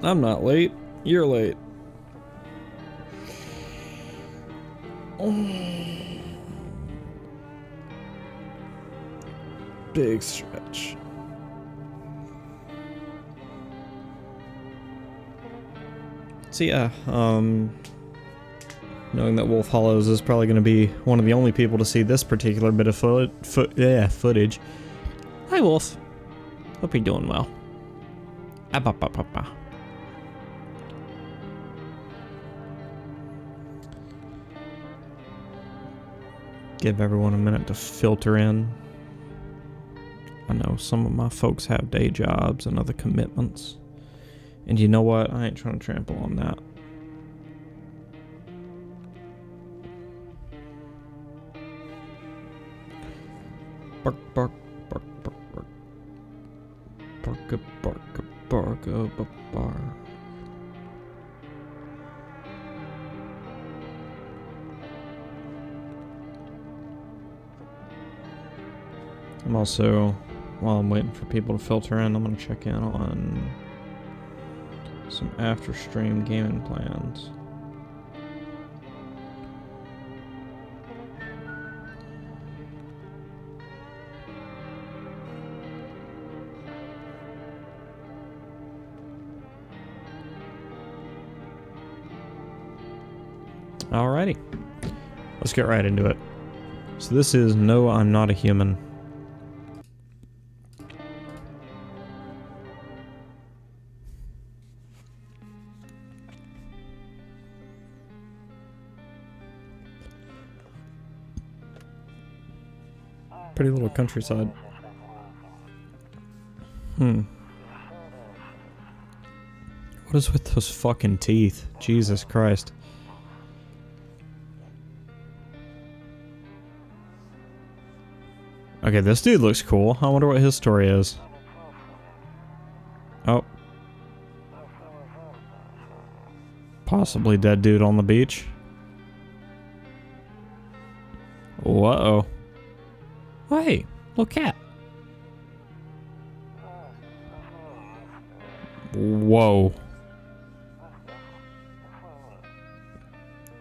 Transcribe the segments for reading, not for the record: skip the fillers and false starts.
I'm not late. You're late. Big stretch. So yeah, knowing that Wolf Hollows is probably going to be one of the only people to see this particular bit of footage. Hi Wolf. Hope you're doing well. Give everyone a minute to filter in. I know some of my folks have day jobs and other commitments. And you know what? I ain't trying to trample on that. Bark, bark, bark, bark, bark. Barka, barka, barka, bar. I'm also, while I'm waiting for people to filter in, I'm gonna check in on some after stream gaming plans. Alrighty, let's get right into it. So this is No, I'm Not a Human. Pretty little countryside. What is with those fucking teeth? Jesus Christ. Okay, this dude looks cool. I wonder what his story is. Oh. Possibly dead dude on the beach. Whoa. Oh, hey, little cat. Whoa.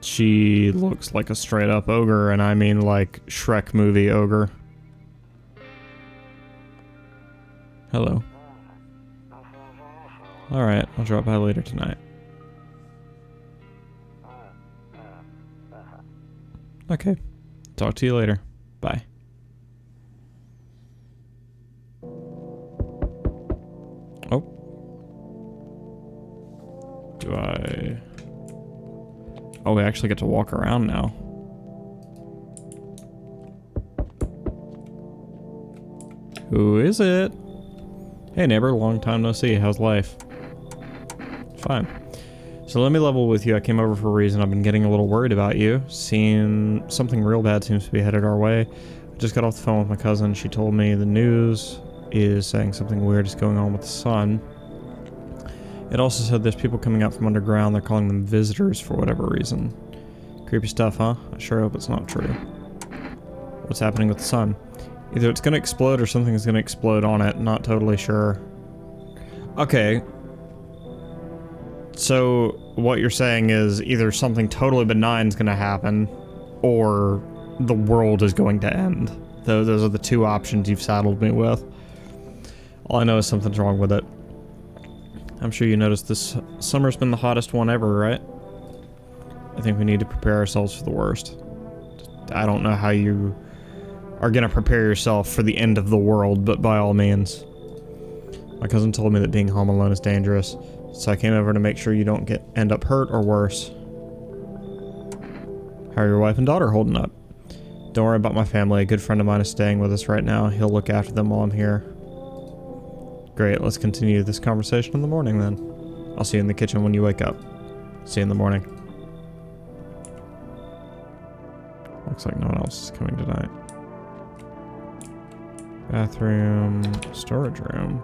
She looks like a straight up ogre, and I mean like Shrek movie ogre. Hello. Alright, I'll drop by later tonight. Okay. Talk to you later. Bye. Oh. Do I... Oh, we actually get to walk around now. Who is it? Hey neighbor, long time no see. How's life? Fine. So let me level with you. I came over for a reason. I've been getting a little worried about you. Seeing something real bad seems to be headed our way. I just got off the phone with my cousin. She told me the news is saying something weird is going on with the sun. It also said there's people coming out from underground. They're calling them visitors for whatever reason. Creepy stuff, huh? I sure hope it's not true. What's happening with the sun? Either it's gonna explode or something's gonna explode on it. Not totally sure. Okay. So, what you're saying is either something totally benign is gonna happen, or the world is going to end. Those are the two options you've saddled me with. All I know is something's wrong with it. I'm sure you noticed this summer's been the hottest one ever, right? I think we need to prepare ourselves for the worst. I don't know how you are gonna prepare yourself for the end of the world, but by all means. My cousin told me that being home alone is dangerous, so I came over to make sure you don't end up hurt or worse. How are your wife and daughter holding up? Don't worry about my family. A good friend of mine is staying with us right now. He'll look after them while I'm here. Great, let's continue this conversation in the morning then. I'll see you in the kitchen when you wake up. See you in the morning. Looks like no one else is coming tonight. Bathroom, storage room.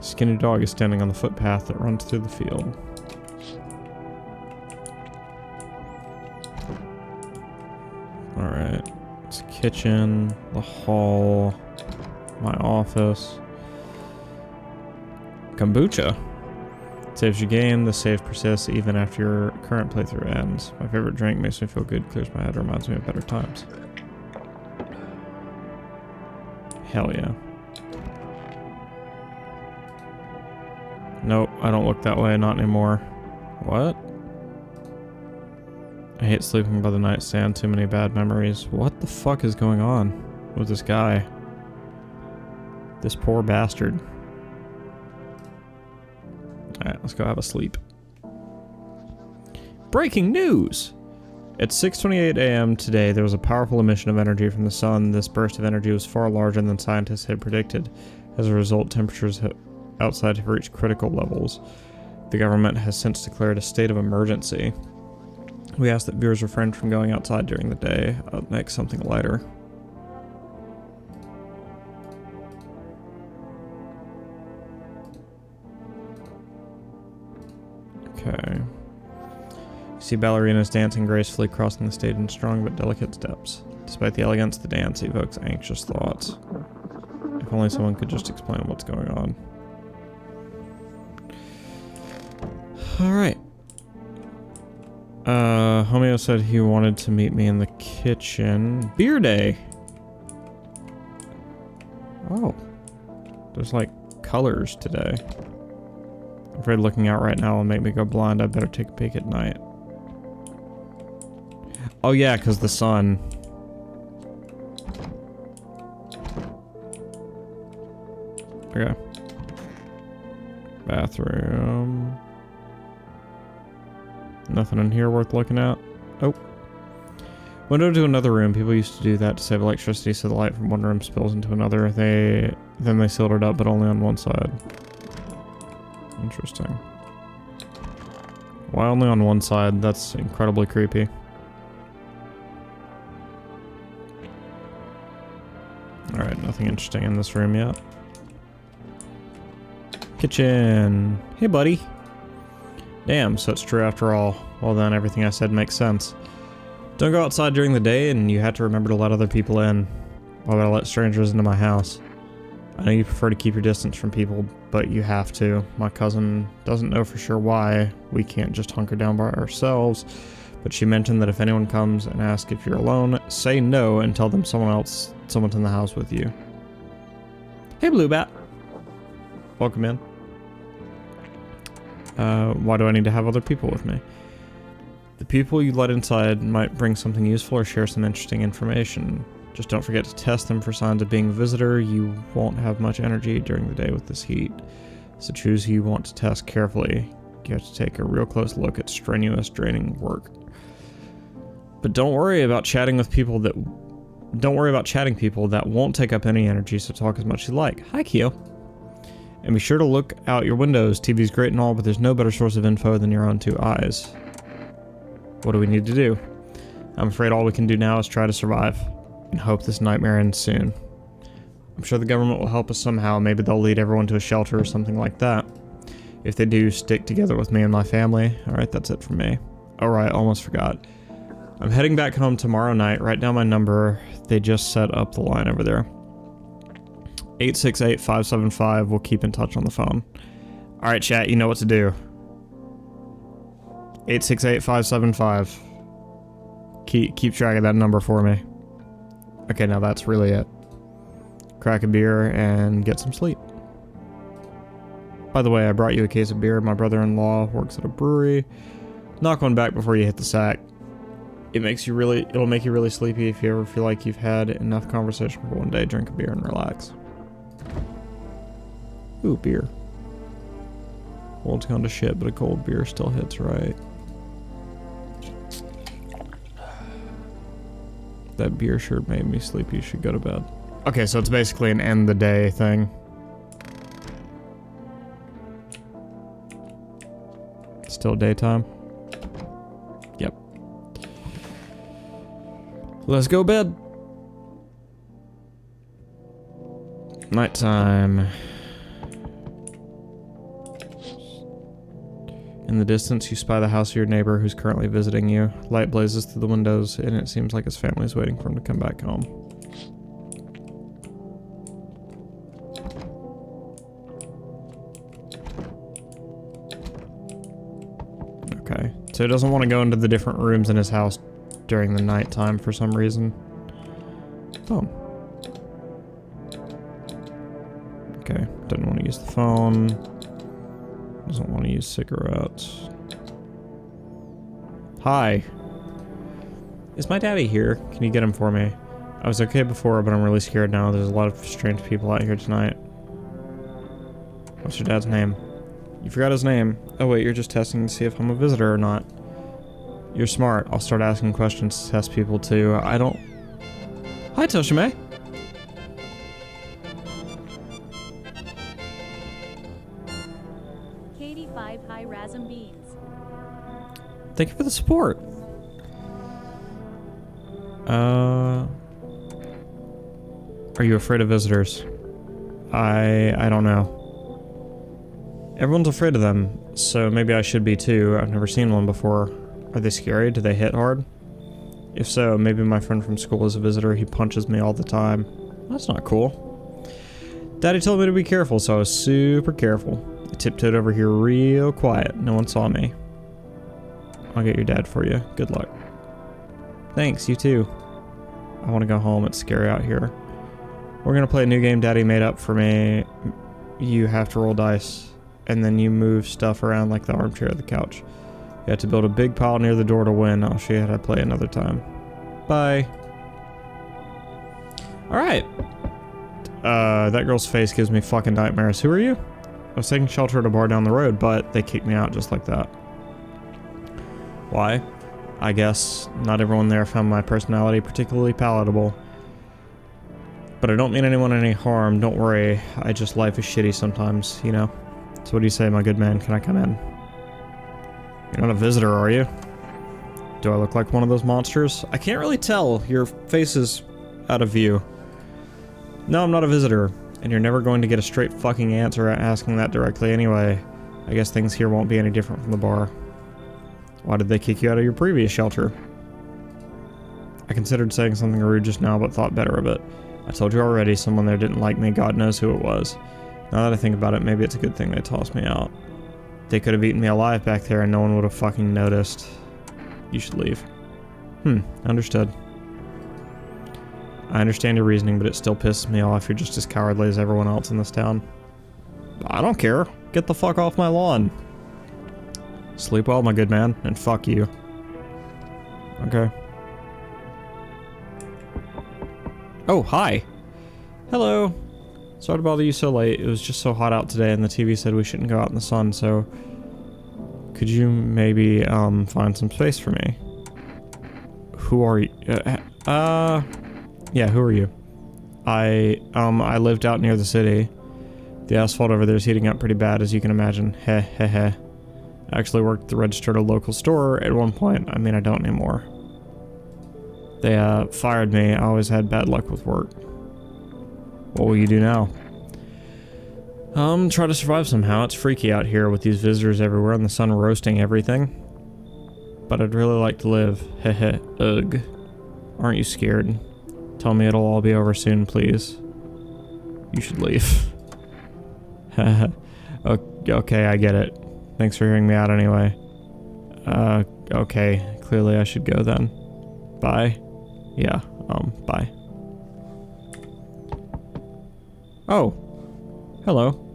Skinny dog is standing on the footpath that runs through the field. Alright. It's kitchen, the hall. My office. Kombucha. Saves you game. The save persists even after your current playthrough ends. My favorite drink makes me feel good, clears my head, reminds me of better times. Hell yeah. Nope, I don't look that way, not anymore. What? I hate sleeping by the nightstand, too many bad memories. What the fuck is going on with this guy? This poor bastard. Alright, let's go have a sleep. Breaking news! At 6:28 a.m. today, there was a powerful emission of energy from the sun. This burst of energy was far larger than scientists had predicted. As a result, temperatures outside have reached critical levels. The government has since declared a state of emergency. We ask that viewers refrain from going outside during the day. I'll make something lighter. Okay. You see ballerinas dancing gracefully, crossing the stage in strong but delicate steps. Despite the elegance, the dance evokes anxious thoughts. If only someone could just explain what's going on. Alright. Homeo said he wanted to meet me in the kitchen. Beer day! Oh. There's like colors today. I'm afraid looking out right now will make me go blind. I better take a peek at night. Oh yeah, because the sun. Okay. Bathroom. Nothing in here worth looking at. Oh. Window to another room. People used to do that to save electricity so the light from one room spills into another. Then they sealed it up, but only on one side. Interesting. Why only on one side? That's incredibly creepy. Alright, nothing interesting in this room yet. Kitchen. Hey, buddy. Damn, so it's true after all. Well then, everything I said makes sense. Don't go outside during the day, and you have to remember to let other people in. Why would I let strangers into my house? I know you prefer to keep your distance from people, but you have to. My cousin doesn't know for sure why we can't just hunker down by ourselves, but she mentioned that if anyone comes and asks if you're alone, say no and tell them someone's in the house with you. Hey, Blue Bat. Welcome in. Why do I need to have other people with me? The people you let inside might bring something useful or share some interesting information. Just don't forget to test them for signs of being a visitor. You won't have much energy during the day with this heat, so choose who you want to test carefully. You have to take a real close look at strenuous, draining work. But don't worry about chatting people that won't take up any energy, so talk as much as you like. Hi, Kyo. And be sure to look out your windows. TV's great and all, but there's no better source of info than your own two eyes. What do we need to do? I'm afraid all we can do now is try to survive and hope this nightmare ends soon. I'm sure the government will help us somehow. Maybe they'll lead everyone to a shelter or something like that. If they do, stick together with me and my family. Alright, that's it from me. Alright, almost forgot. I'm heading back home tomorrow night. Write down my number. They just set up the line over there. 868-575. We'll keep in touch on the phone. Alright, chat, you know what to do. 868-575. Keep track of that number for me. Okay, now that's really it. Crack a beer and get some sleep. By the way, I brought you a case of beer. My brother-in-law works at a brewery. Knock one back before you hit the sack. It'll make you really sleepy if you ever feel like you've had enough conversation for one day. Drink a beer and relax. Ooh, beer. World's gone to shit, but a cold beer still hits right. That beer sure made me sleepy. You should go to bed. Okay, so it's basically an end the day thing. Still daytime? Yep. Let's go bed. Nighttime. In the distance, you spy the house of your neighbor who's currently visiting you. Light blazes through the windows, and it seems like his family's waiting for him to come back home. Okay. So he doesn't want to go into the different rooms in his house during the nighttime for some reason. Oh. Okay. Doesn't want to use the phone. Doesn't want to use cigarettes. Hi. Is my daddy here? Can you get him for me? I was okay before, but I'm really scared now. There's a lot of strange people out here tonight. What's your dad's name? You forgot his name. Oh wait, you're just testing to see if I'm a visitor or not. You're smart. I'll start asking questions to test people too. I don't... Hi, Toshime. Katie 5 high rasm beans. Thank you for the support. Are you afraid of visitors? I don't know. Everyone's afraid of them, so maybe I should be too. I've never seen one before. Are they scary? Do they hit hard? If so, maybe my friend from school is a visitor. He punches me all the time. That's not cool. Daddy told me to be careful, so I was super careful. I tiptoed over here real quiet. No one saw me. I'll get your dad for you. Good luck. Thanks, you too. I want to go home. It's scary out here. We're gonna play a new game Daddy made up for me. You have to roll dice, and then you move stuff around like the armchair or the couch. You have to build a big pile near the door to win. I'll show you how to play another time. Bye. Alright. That girl's face gives me fucking nightmares. Who are you? I was taking shelter at a bar down the road, but they kicked me out just like that. Why? I guess not everyone there found my personality particularly palatable. But I don't mean anyone any harm, don't worry. Life is shitty sometimes, you know? So what do you say, my good man? Can I come in? You're not a visitor, are you? Do I look like one of those monsters? I can't really tell. Your face is out of view. No, I'm not a visitor. And you're never going to get a straight fucking answer asking that directly anyway. I guess things here won't be any different from the bar. Why did they kick you out of your previous shelter? I considered saying something rude just now, but thought better of it. I told you already, someone there didn't like me. God knows who it was. Now that I think about it, maybe it's a good thing they tossed me out. They could have eaten me alive back there and no one would have fucking noticed. You should leave. Understood. I understand your reasoning, but it still pisses me off. You're just as cowardly as everyone else in this town. I don't care. Get the fuck off my lawn. Sleep well, my good man, and fuck you. Okay. Oh, hi. Hello. Sorry to bother you so late. It was just so hot out today and the TV said we shouldn't go out in the sun, so... Could you maybe, find some space for me? Who are you? Yeah, who are you? I lived out near the city. The asphalt over there is heating up pretty bad, as you can imagine. Heh. I actually worked at the register at a local store at one point. I mean, I don't anymore. They, fired me. I always had bad luck with work. What will you do now? Try to survive somehow. It's freaky out here with these visitors everywhere and the sun roasting everything. But I'd really like to live. Heh. Ugh. Aren't you scared? Tell me it'll all be over soon, please. You should leave. Okay, I get it. Thanks for hearing me out anyway. Okay. Clearly I should go then. Bye. Yeah, bye. Oh. Hello.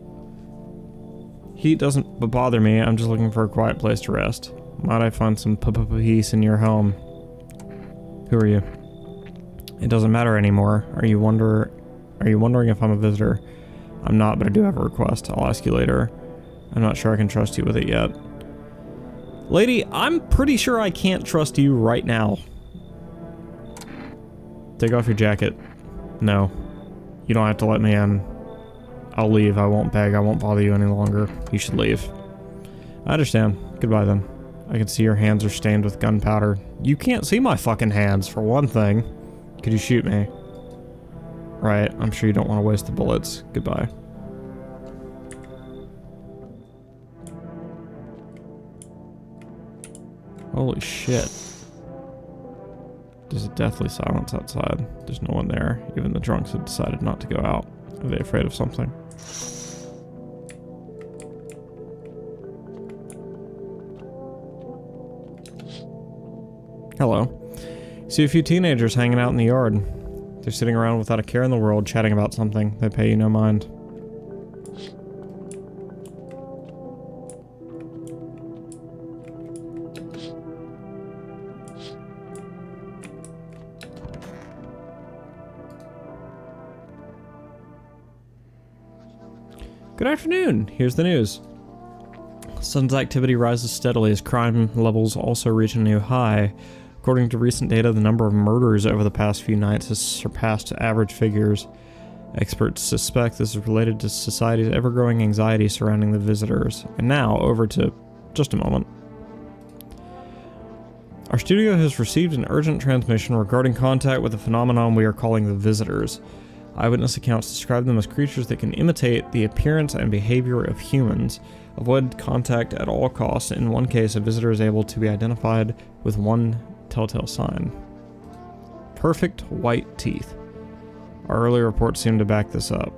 Heat doesn't bother me. I'm just looking for a quiet place to rest. Might I find some peace in your home? Who are you? It doesn't matter anymore. Are you wondering if I'm a visitor? I'm not, but I do have a request. I'll ask you later. I'm not sure I can trust you with it yet. Lady, I'm pretty sure I can't trust you right now. Take off your jacket. No. You don't have to let me in. I'll leave. I won't beg. I won't bother you any longer. You should leave. I understand. Goodbye then. I can see your hands are stained with gunpowder. You can't see my fucking hands, for one thing. Could you shoot me? Right. I'm sure you don't want to waste the bullets. Goodbye. Holy shit. There's a deathly silence outside. There's no one there. Even the drunks have decided not to go out. Are they afraid of something? Hello. See a few teenagers hanging out in the yard. They're sitting around without a care in the world, chatting about something. They pay you no mind. Good afternoon. Here's the news. Sun's activity rises steadily as crime levels also reach a new high. According to recent data, the number of murders over the past few nights has surpassed average figures. Experts suspect this is related to society's ever-growing anxiety surrounding the visitors. And now, over to just a moment. Our studio has received an urgent transmission regarding contact with a phenomenon we are calling the visitors. Eyewitness accounts describe them as creatures that can imitate the appearance and behavior of humans. Avoid contact at all costs. In one case, a visitor is able to be identified with one telltale sign. Perfect white teeth. Our earlier reports seem to back this up.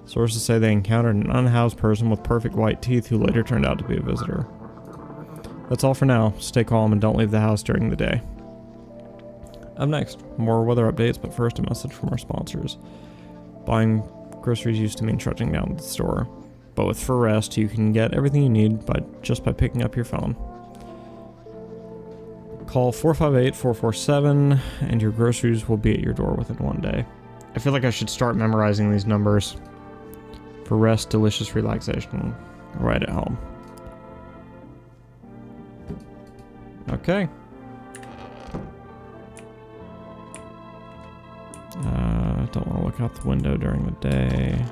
Sources say they encountered an unhoused person with perfect white teeth who later turned out to be a visitor. That's all for now. Stay calm and don't leave the house during the day. Up next, more weather updates, but first a message from our sponsors. Buying groceries used to mean trudging down to the store, but with For Rest, you can get everything you need just by picking up your phone. Call 458-447 and your groceries will be at your door within one day. I feel like I should start memorizing these numbers. For rest, delicious relaxation, right at home. Okay. Don't want to look out the window during the day.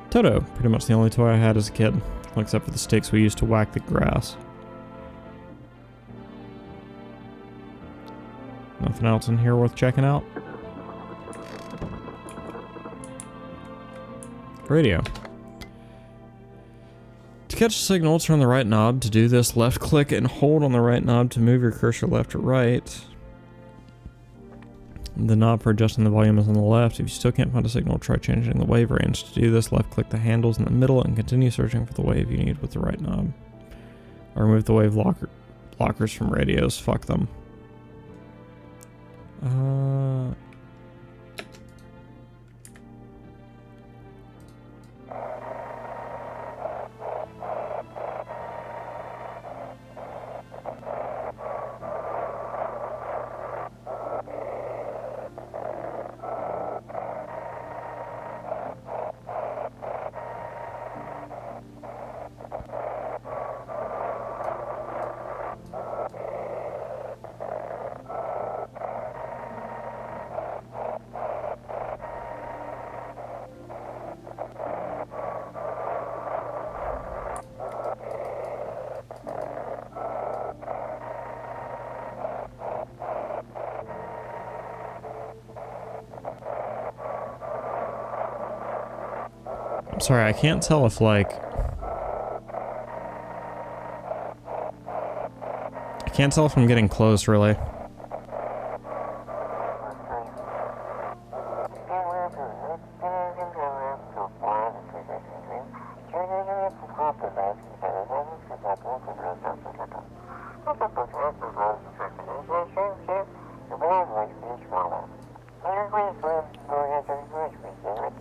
Toto, pretty much the only toy I had as a kid, except for the sticks we used to whack the grass. Nothing else in here worth checking out? Radio. To catch a signal, turn the right knob. To do this, left click and hold on the right knob to move your cursor left or right. The knob for adjusting the volume is on the left. If you still can't find a signal, try changing the wave range. To do this, left click the handles in the middle and continue searching for the wave you need with the right knob. Or remove the wave blockers from radios. Fuck them. Sorry, I can't tell if, like... I can't tell if I'm getting close, really.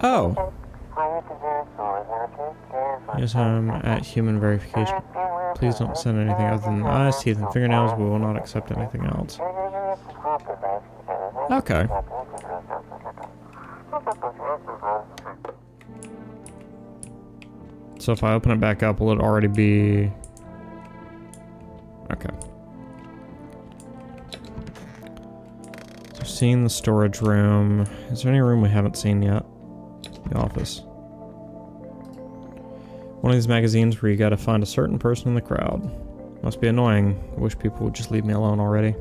Oh! Yes, I'm at human verification. Please don't send anything other than eyes, teeth, and fingernails. We will not accept anything else. Okay. So if I open it back up, will it already be... Okay. So I've seen the storage room. Is there any room we haven't seen yet? The office. One of these magazines where you gotta find a certain person in the crowd. Must be annoying. I wish people would just leave me alone already.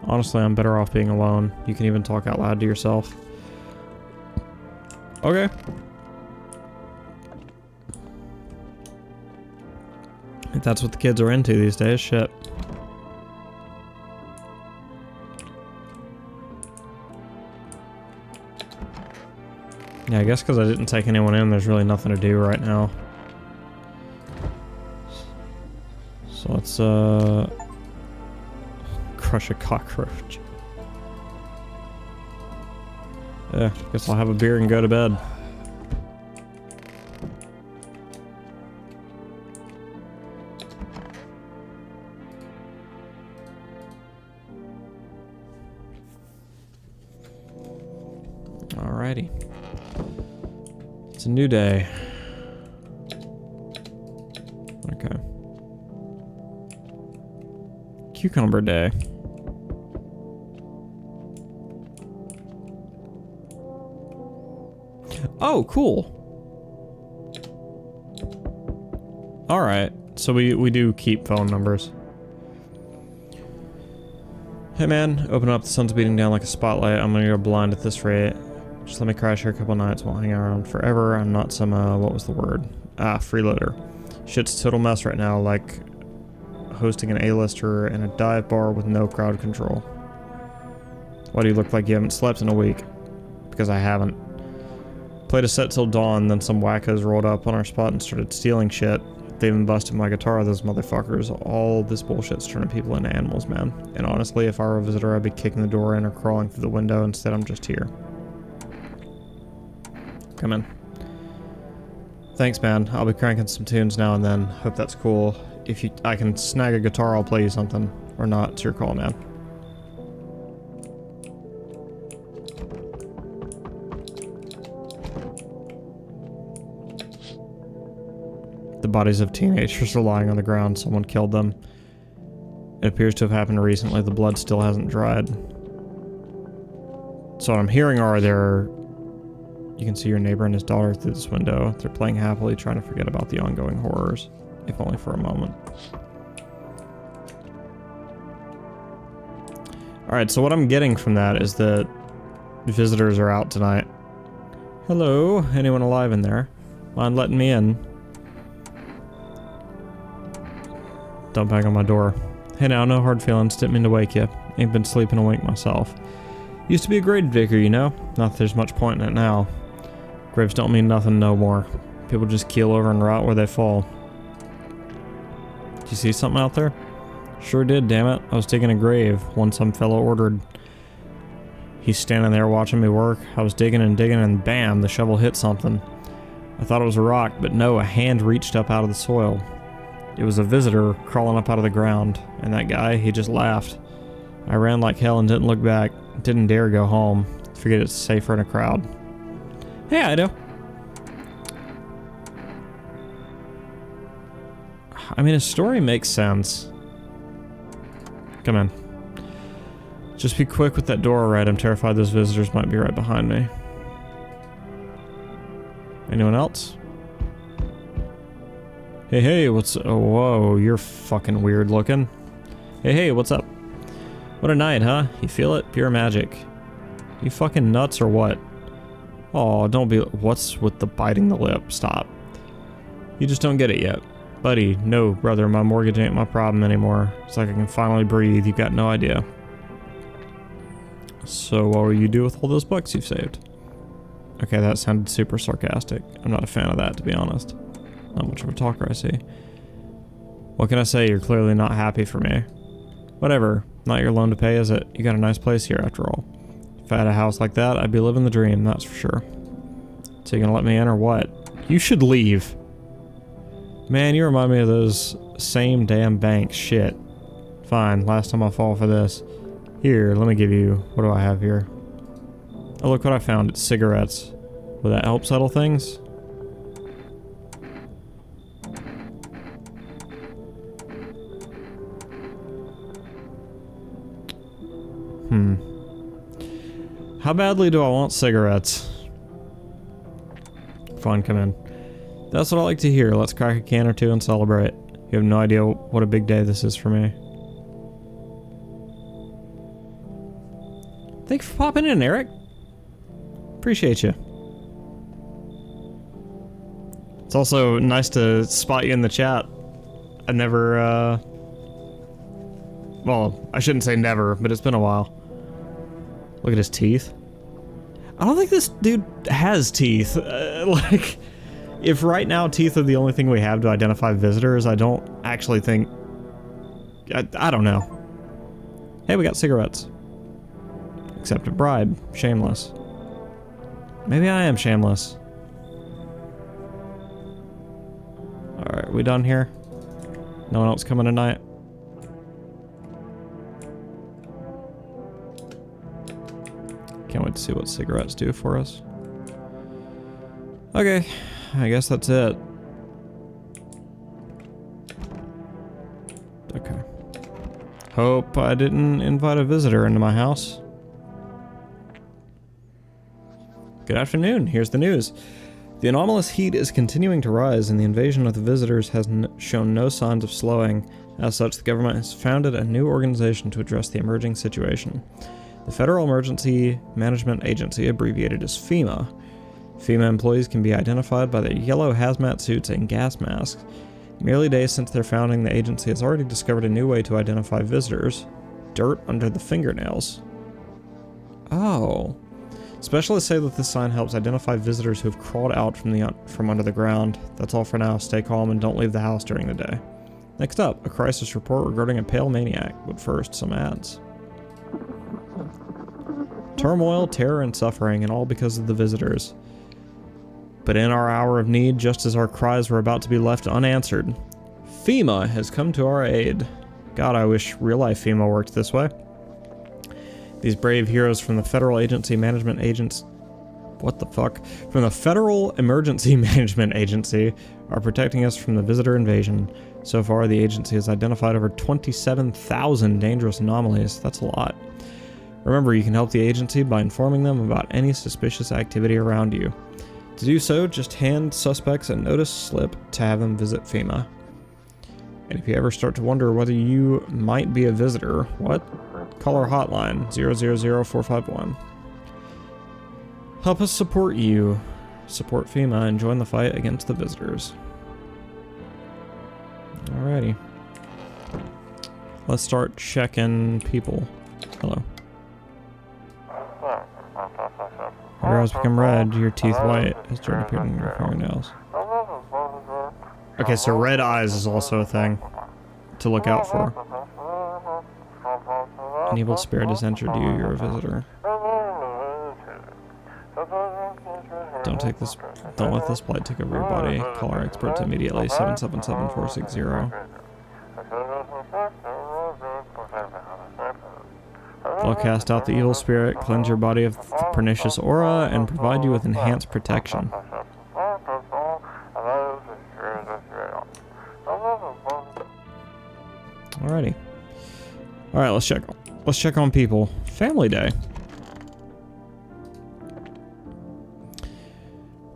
Honestly, I'm better off being alone. You can even talk out loud to yourself. Okay. If that's what the kids are into these days, shit. Yeah, Yeah, I guess because I didn't take anyone in, there's really nothing to do right now. So let's, crush a cockroach. Yeah, guess I'll have a beer and go to bed. Alrighty. It's a new day. Okay. Cucumber day. Oh, cool. Alright. So we do keep phone numbers. Hey man, open up, the sun's beating down like a spotlight. I'm gonna go blind at this rate. Just let me crash here a couple nights while hanging around forever. I'm not some, what was the word? Freeloader. Shit's a total mess right now, like hosting an A-lister in a dive bar with no crowd control. Why do you look like you haven't slept in a week? Because I haven't. Played a set till dawn, then some wackos rolled up on our spot and started stealing shit. They even busted my guitar, those motherfuckers. All this bullshit's turning people into animals, man. And honestly, if I were a visitor, I'd be kicking the door in or crawling through the window. Instead, I'm just here. Come in. Thanks, man. I'll be cranking some tunes now and then. Hope that's cool. If I can snag a guitar, I'll play you something. Or not, it's your call, man. The bodies of teenagers are lying on the ground. Someone killed them. It appears to have happened recently. The blood still hasn't dried. So what I'm hearing are you can see your neighbor and his daughter through this window. They're playing happily, trying to forget about the ongoing horrors, if only for a moment. Alright, so what I'm getting from that is that visitors are out tonight. Hello? Anyone alive in there? Mind letting me in? Don't bang on my door. Hey now, no hard feelings, didn't mean to wake you. Ain't been sleeping awake myself. Used to be a grave digger, you know? Not that there's much point in it now. Graves don't mean nothing no more. People just keel over and rot where they fall. Did you see something out there? Sure did, damn it. I was digging a grave, one some fellow ordered. He's standing there watching me work. I was digging and bam, the shovel hit something. I thought it was a rock, but no, a hand reached up out of the soil. It was a visitor crawling up out of the ground, and that guy, he just laughed. I ran like hell and didn't look back. Didn't dare go home. Figured it's safer in a crowd. Hey, Ido. I mean, his story makes sense. Come in. Just be quick with that door, alright? I'm terrified those visitors might be right behind me. Anyone else? Hey, hey, what's... Oh, whoa, you're fucking weird looking. Hey, hey, what's up? What a night, huh? You feel it? Pure magic. You fucking nuts or what? Oh, don't be... What's with the biting the lip? Stop. You just don't get it yet. Buddy, no, brother, my mortgage ain't my problem anymore. It's like I can finally breathe. You've got no idea. So what will you do with all those bucks you've saved? Okay, that sounded super sarcastic. I'm not a fan of that, to be honest. Not much of a talker, I see. What can I say? You're clearly not happy for me. Whatever. Not your loan to pay, is it? You got a nice place here, after all. If I had a house like that, I'd be living the dream, that's for sure. So you gonna let me in or what? You should leave. Man, you remind me of those same damn banks. Shit. Fine, last time I fall for this. Here, let me give you... What do I have here? Oh, look what I found. It's cigarettes. Will that help settle things? How badly do I want cigarettes? Fine, come in. That's what I like to hear. Let's crack a can or two and celebrate. You have no idea what a big day this is for me. Thanks for popping in, Eric. Appreciate you. It's also nice to spot you in the chat. I never, well, I shouldn't say never, but it's been a while. Look at his teeth. I don't think this dude has teeth. Like, if right now teeth are the only thing we have to identify visitors, I don't actually think... I don't know. Hey, we got cigarettes. Accept a bribe. Shameless. Maybe I am shameless. Alright, we done here? No one else coming tonight? Can't wait to see what cigarettes do for us. Okay, I guess that's it. Okay. Hope I didn't invite a visitor into my house. Good afternoon, here's the news. The anomalous heat is continuing to rise and the invasion of the visitors has shown no signs of slowing. As such, the government has founded a new organization to address the emerging situation. The Federal Emergency Management Agency, abbreviated as FEMA. FEMA employees can be identified by their yellow hazmat suits and gas masks. Merely days since their founding, the agency has already discovered a new way to identify visitors. Dirt under the fingernails. Oh. Specialists say that this sign helps identify visitors who have crawled out from under the ground. That's all for now. Stay calm and don't leave the house during the day. Next up, a crisis report regarding a pale maniac. But first, some ads. Turmoil, terror, and suffering, and all because of the visitors. But in our hour of need, just as our cries were about to be left unanswered, FEMA has come to our aid. God, I wish real-life FEMA worked this way. These brave heroes from the Federal Agency Management Agents... What the fuck? From the Federal Emergency Management Agency are protecting us from the visitor invasion. So far, the agency has identified over 27,000 dangerous anomalies. That's a lot. Remember, you can help the agency by informing them about any suspicious activity around you. To do so, just hand suspects a notice slip to have them visit FEMA. And if you ever start to wonder whether you might be a visitor, what? Call our hotline, 000451. Help us support you. Support FEMA and join the fight against the visitors. Alrighty. Let's start checking people. Hello. Your eyes become red, your teeth white, as dirt appeared in your fingernails. Okay, so red eyes is also a thing to look out for. An evil spirit has entered you, you're a visitor. Don't let this blight take over your body. Call our experts immediately, 777-460. They'll cast out the evil spirit, cleanse your body of the pernicious aura, and provide you with enhanced protection. Alrighty. Alright, let's check. Let's check on people. Family Day.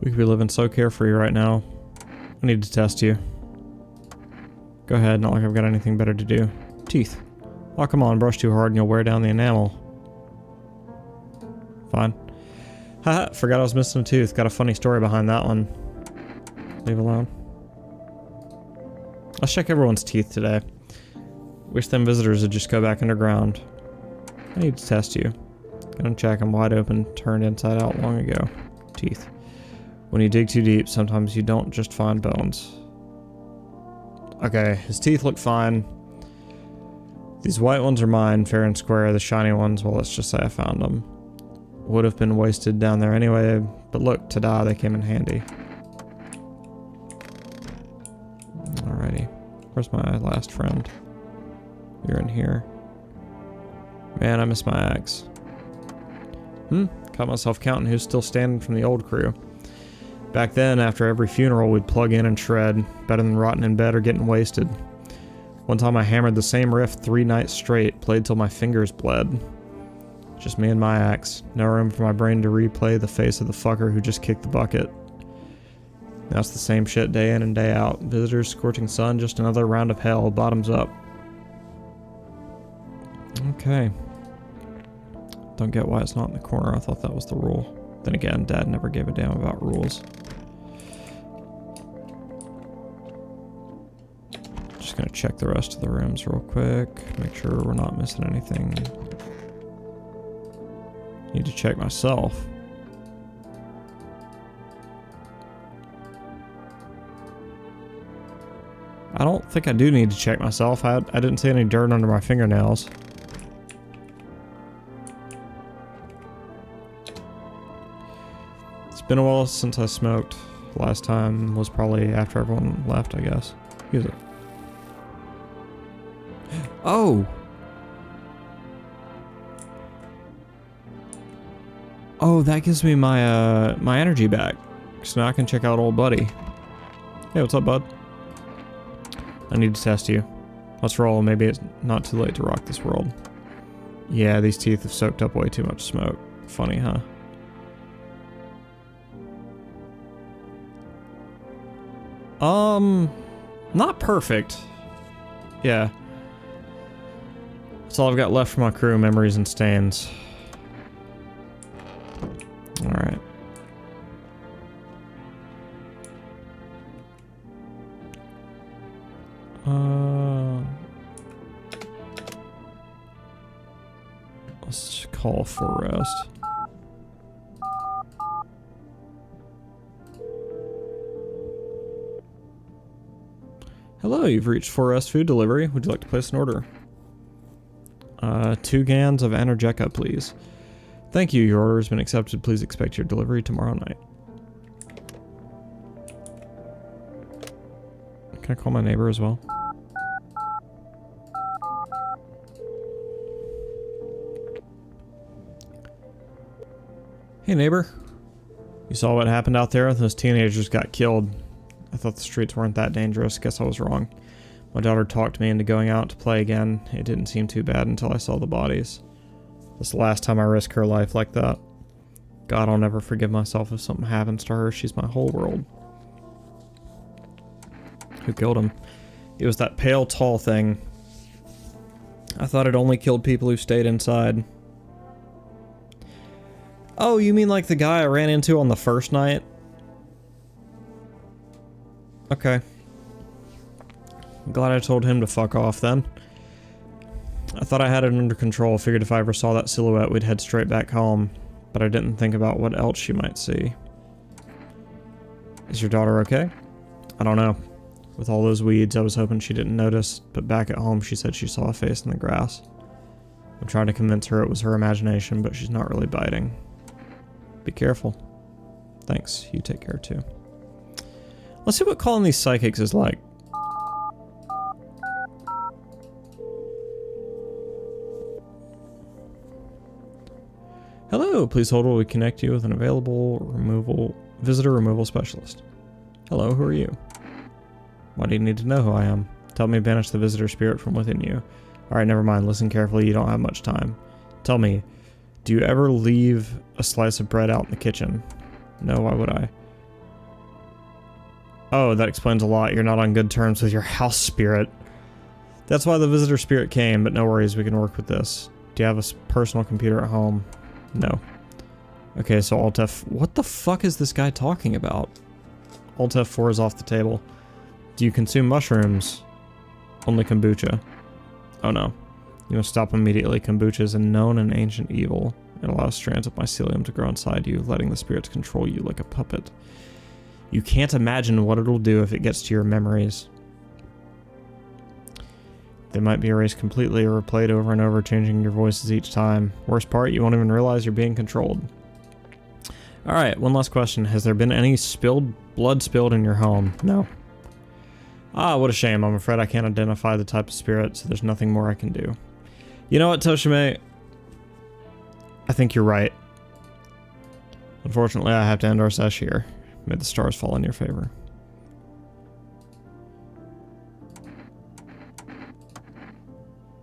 We could be living so carefree right now. I need to test you. Go ahead, not like I've got anything better to do. Teeth. Oh, come on, brush too hard and you'll wear down the enamel. Fine. Haha, forgot I was missing a tooth. Got a funny story behind that one. Leave alone. Let's check everyone's teeth today. Wish them visitors would just go back underground. I need to test you. Gonna check them wide open, turned inside out long ago. Teeth. When you dig too deep, sometimes you don't just find bones. Okay, his teeth look fine. These white ones are mine, fair and square. The shiny ones, well, let's just say I found them. Would have been wasted down there anyway, but look, ta-da, they came in handy. Alrighty. Where's my last friend? You're in here. Man, I miss my axe. Caught myself counting who's still standing from the old crew. Back then, after every funeral, we'd plug in and shred. Better than rotting in bed or getting wasted. One time I hammered the same riff 3 nights straight, played till my fingers bled. Just me and my axe. No room for my brain to replay the face of the fucker who just kicked the bucket. Now it's the same shit day in and day out. Visitors, scorching sun, just another round of hell, bottoms up. Okay. Don't get why it's not in the corner. I thought that was the rule. Then again, Dad never gave a damn about rules. Just gonna check the rest of the rooms real quick. Make sure we're not missing anything. Need to check myself. I don't think I do need to check myself. I didn't see any dirt under my fingernails. It's been a while since I smoked. Last time was probably after everyone left, I guess. Use it. Oh! Oh, that gives me my my energy back. So now I can check out old buddy. Hey, what's up, bud? I need to test you. Let's roll. Maybe it's not too late to rock this world. Yeah, these teeth have soaked up way too much smoke. Funny, huh? Not perfect. Yeah. That's all I've got left for my crew, memories and stains. Alright. Let's call for rest. Hello, you've reached Forest Food Delivery. Would you like to place an order? 2 gans of Energeca, please. Thank you, your order has been accepted. Please expect your delivery tomorrow night. Can I call my neighbor as well? Hey neighbor. You saw what happened out there? Those teenagers got killed. I thought the streets weren't that dangerous. Guess I was wrong. My daughter talked me into going out to play again. It didn't seem too bad until I saw the bodies. This is the last time I risk her life like that. God, I'll never forgive myself if something happens to her. She's my whole world. Who killed him? It was that pale, tall thing. I thought it only killed people who stayed inside. Oh, you mean like the guy I ran into on the first night? Okay. I'm glad I told him to fuck off then. I thought I had it under control. Figured if I ever saw that silhouette, we'd head straight back home. But I didn't think about what else she might see. Is your daughter okay? I don't know. With all those weeds, I was hoping she didn't notice, but back at home she said she saw a face in the grass. I'm trying to convince her it was her imagination, but she's not really biting. Be careful. Thanks. You take care too. Let's see what calling these psychics is like. Hello, please hold while we connect you with an available visitor removal specialist. Hello, who are you? Why do you need to know who I am? Tell me to banish the visitor spirit from within you. Alright, never mind. Listen carefully. You don't have much time. Tell me, do you ever leave a slice of bread out in the kitchen? No, why would I? Oh, that explains a lot. You're not on good terms with your house spirit. That's why the visitor spirit came, but no worries. We can work with this. Do you have a personal computer at home? No. Okay, so Alt F... What the fuck is this guy talking about? Alt F4 is off the table. Do you consume mushrooms? Only kombucha. Oh no. You must stop immediately. Kombucha is a known and ancient evil. It allows strands of mycelium to grow inside you, letting the spirits control you like a puppet. You can't imagine what it'll do if it gets to your memories. They might be erased completely or replayed over and over, changing your voices each time. Worst part, you won't even realize you're being controlled. Alright, one last question. Has there been any blood spilled in your home? No. Ah, what a shame. I'm afraid I can't identify the type of spirit, so there's nothing more I can do. You know what, Toshime? I think you're right. Unfortunately, I have to end our sesh here. May the stars fall in your favor.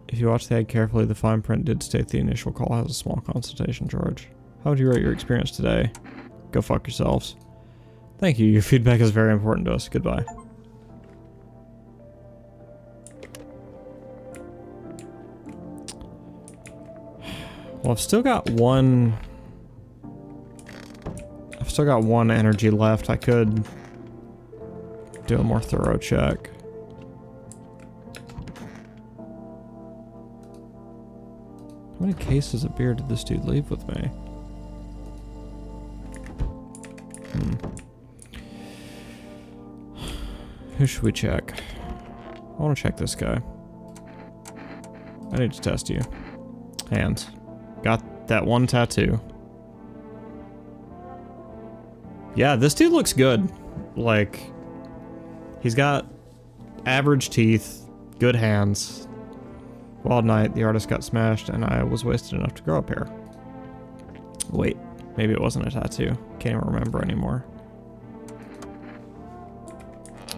If you watch the ad carefully, the fine print did state the initial call has a small consultation charge. How would you rate your experience today? Go fuck yourselves. Thank you. Your feedback is very important to us. Goodbye. Well, I've still got one energy left. I could do a more thorough check. How many cases of beer did this dude leave with me? Who should we check? I want to check this guy. I need to test you. Hands. Got that one tattoo. Yeah, this dude looks good. Like, he's got average teeth, good hands. Wild night, the artist got smashed, and I was wasted enough to grow a pair. Wait, maybe it wasn't a tattoo. Can't even remember anymore.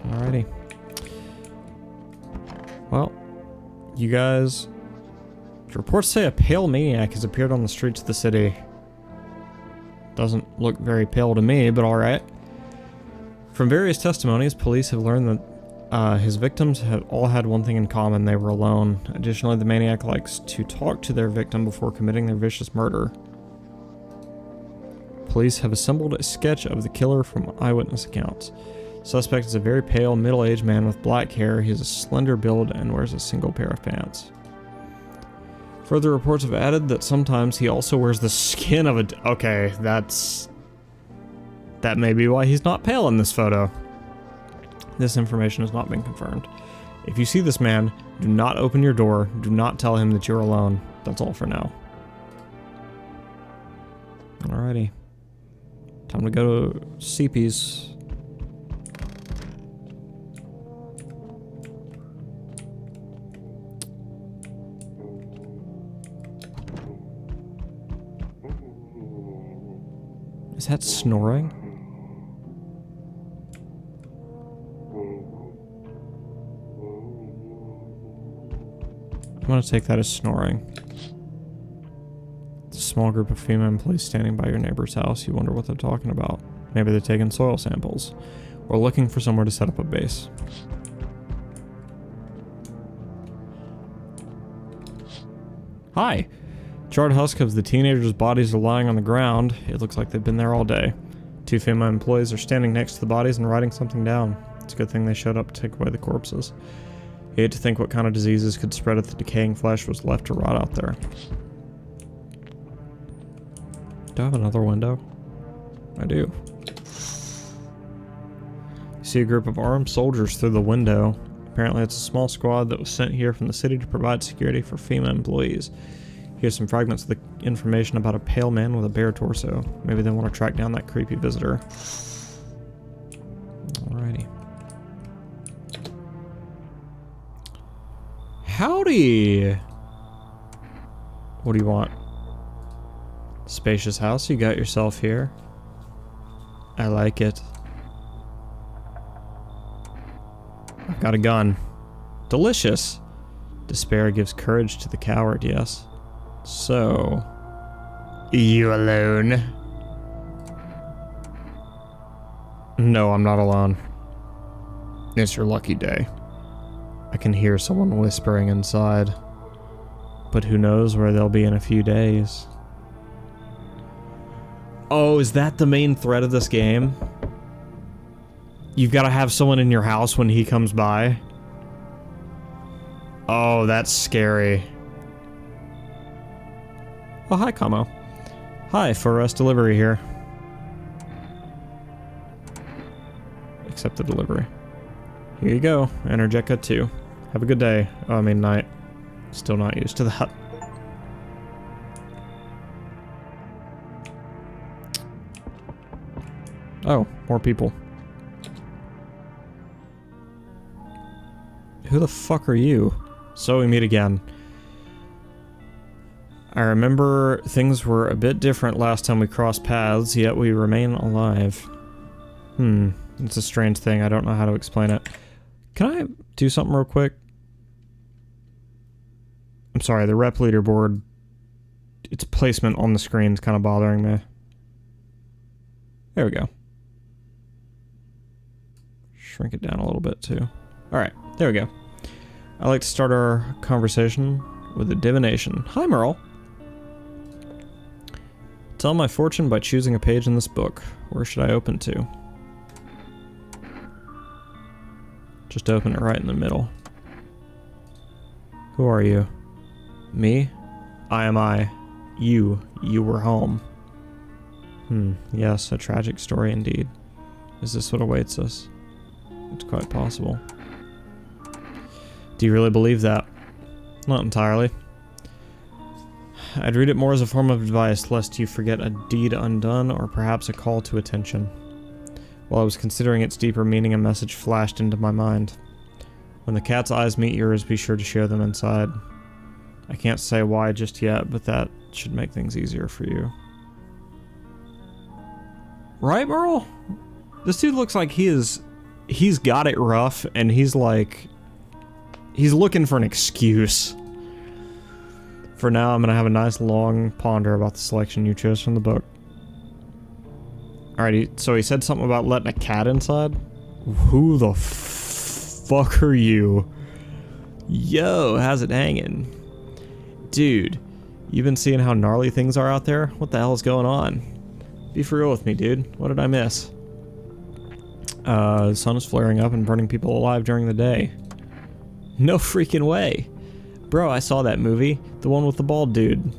Alrighty. Well, you guys... Reports say a pale maniac has appeared on the streets of the city. Doesn't look very pale to me, but alright. From various testimonies, police have learned that his victims have all had one thing in common: they were alone. Additionally, the maniac likes to talk to their victim before committing their vicious murder. Police have assembled a sketch of the killer from eyewitness accounts. Suspect is a very pale, middle-aged man with black hair. He has a slender build and wears a single pair of pants. Further reports have added that sometimes he also wears the skin of a... Okay, that may be why he's not pale in this photo. This information has not been confirmed. If you see this man, do not open your door. Do not tell him that you're alone. That's all for now. Alrighty. Time to go to CP's. Is that snoring? I'm gonna take that as snoring. It's a small group of female employees standing by your neighbor's house. You wonder what they're talking about. Maybe they're taking soil samples, or looking for somewhere to set up a base. Hi! Charred husk of the teenagers' bodies are lying on the ground. It looks like they've been there all day. Two female employees are standing next to the bodies and writing something down. It's a good thing they showed up to take away the corpses. You hate to think what kind of diseases could spread if the decaying flesh was left to rot out there. Do I have another window? I do. You see a group of armed soldiers through the window. Apparently it's a small squad that was sent here from the city to provide security for female employees. Here's some fragments of the information about a pale man with a bare torso. Maybe they want to track down that creepy visitor. Alrighty. Howdy! What do you want? Spacious house you got yourself here. I like it. I've got a gun. Delicious! Despair gives courage to the coward, yes. So... You alone? No, I'm not alone. It's your lucky day. I can hear someone whispering inside. But who knows where they'll be in a few days. Oh, is that the main threat of this game? You've got to have someone in your house when he comes by? Oh, that's scary. Oh, hi, Kamo. Hi, for us delivery here. Accept the delivery. Here you go, Energetica 2. Have a good day. Oh, I mean night. Still not used to that. Oh, more people. Who the fuck are you? So we meet again. I remember things were a bit different last time we crossed paths, yet we remain alive. It's a strange thing. I don't know how to explain it. Can I do something real quick? I'm sorry, the rep leaderboard, its placement on the screen is kind of bothering me. There we go. Shrink it down a little bit too. Alright, there we go. I like to start our conversation with a divination. Hi, Merle. Tell my fortune by choosing a page in this book. Where should I open to? Just open it right in the middle. Who are you? Me? I am I. You were home. Yes, a tragic story indeed. Is this what awaits us? It's quite possible. Do you really believe that? Not entirely. I'd read it more as a form of advice, lest you forget a deed undone, or perhaps a call to attention. While I was considering its deeper meaning, a message flashed into my mind. When the cat's eyes meet yours, be sure to share them inside. I can't say why just yet, but that should make things easier for you. Right, Merle? This dude looks like he's got it rough, and he's looking for an excuse. For now, I'm gonna have a nice long ponder about the selection you chose from the book. Alright, so he said something about letting a cat inside? Who the fuck are you? Yo, how's it hanging? Dude, you been seeing how gnarly things are out there? What the hell is going on? Be for real with me, dude. What did I miss? The sun is flaring up and burning people alive during the day. No freaking way. Bro, I saw that movie. The one with the bald dude.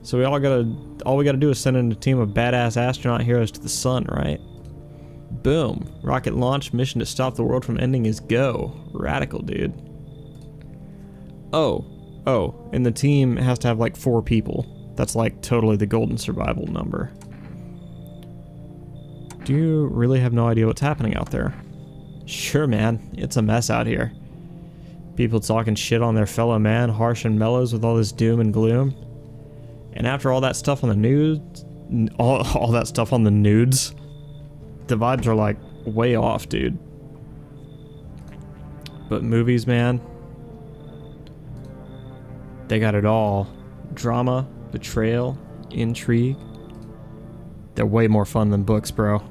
So all we gotta do is send in a team of badass astronaut heroes to the sun, right? Boom. Rocket launch, mission to stop the world from ending is go. Radical, dude. Oh, and the team has to have like 4 people. That's like totally the golden survival number. Do you really have no idea what's happening out there? Sure, man. It's a mess out here. People talking shit on their fellow man, harsh and mellows with all this doom and gloom. And after all that stuff on the news, all that stuff on the nudes, the vibes are like way off, dude. But movies, man, they got it all. Drama, betrayal, intrigue. They're way more fun than books, bro.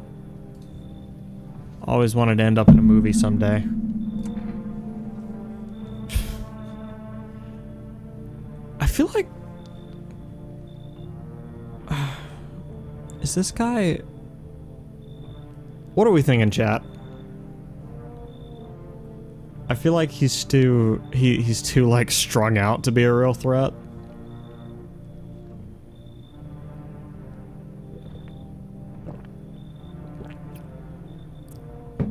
Always wanted to end up in a movie someday. I feel like... is this guy... What are we thinking, chat? I feel like he's too... He's too, like, strung out to be a real threat.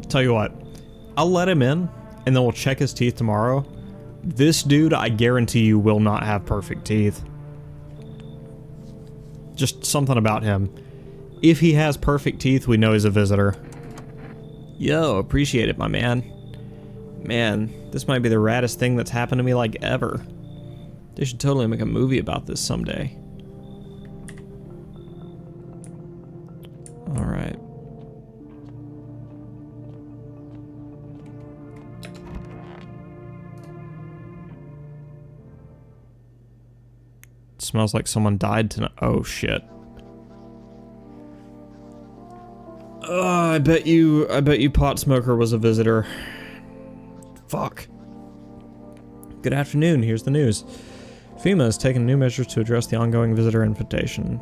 Tell you what, I'll let him in, and then we'll check his teeth tomorrow. This dude, I guarantee you, will not have perfect teeth. Just something about him. If he has perfect teeth, we know he's a visitor. Yo, appreciate it, my man. Man, this might be the raddest thing that's happened to me, like, ever. They should totally make a movie about this someday. Alright. Smells like someone died tonight. Oh shit. I bet you pot smoker was a visitor. Fuck. Good afternoon, here's the news. FEMA has taken new measures to address the ongoing visitor invitation.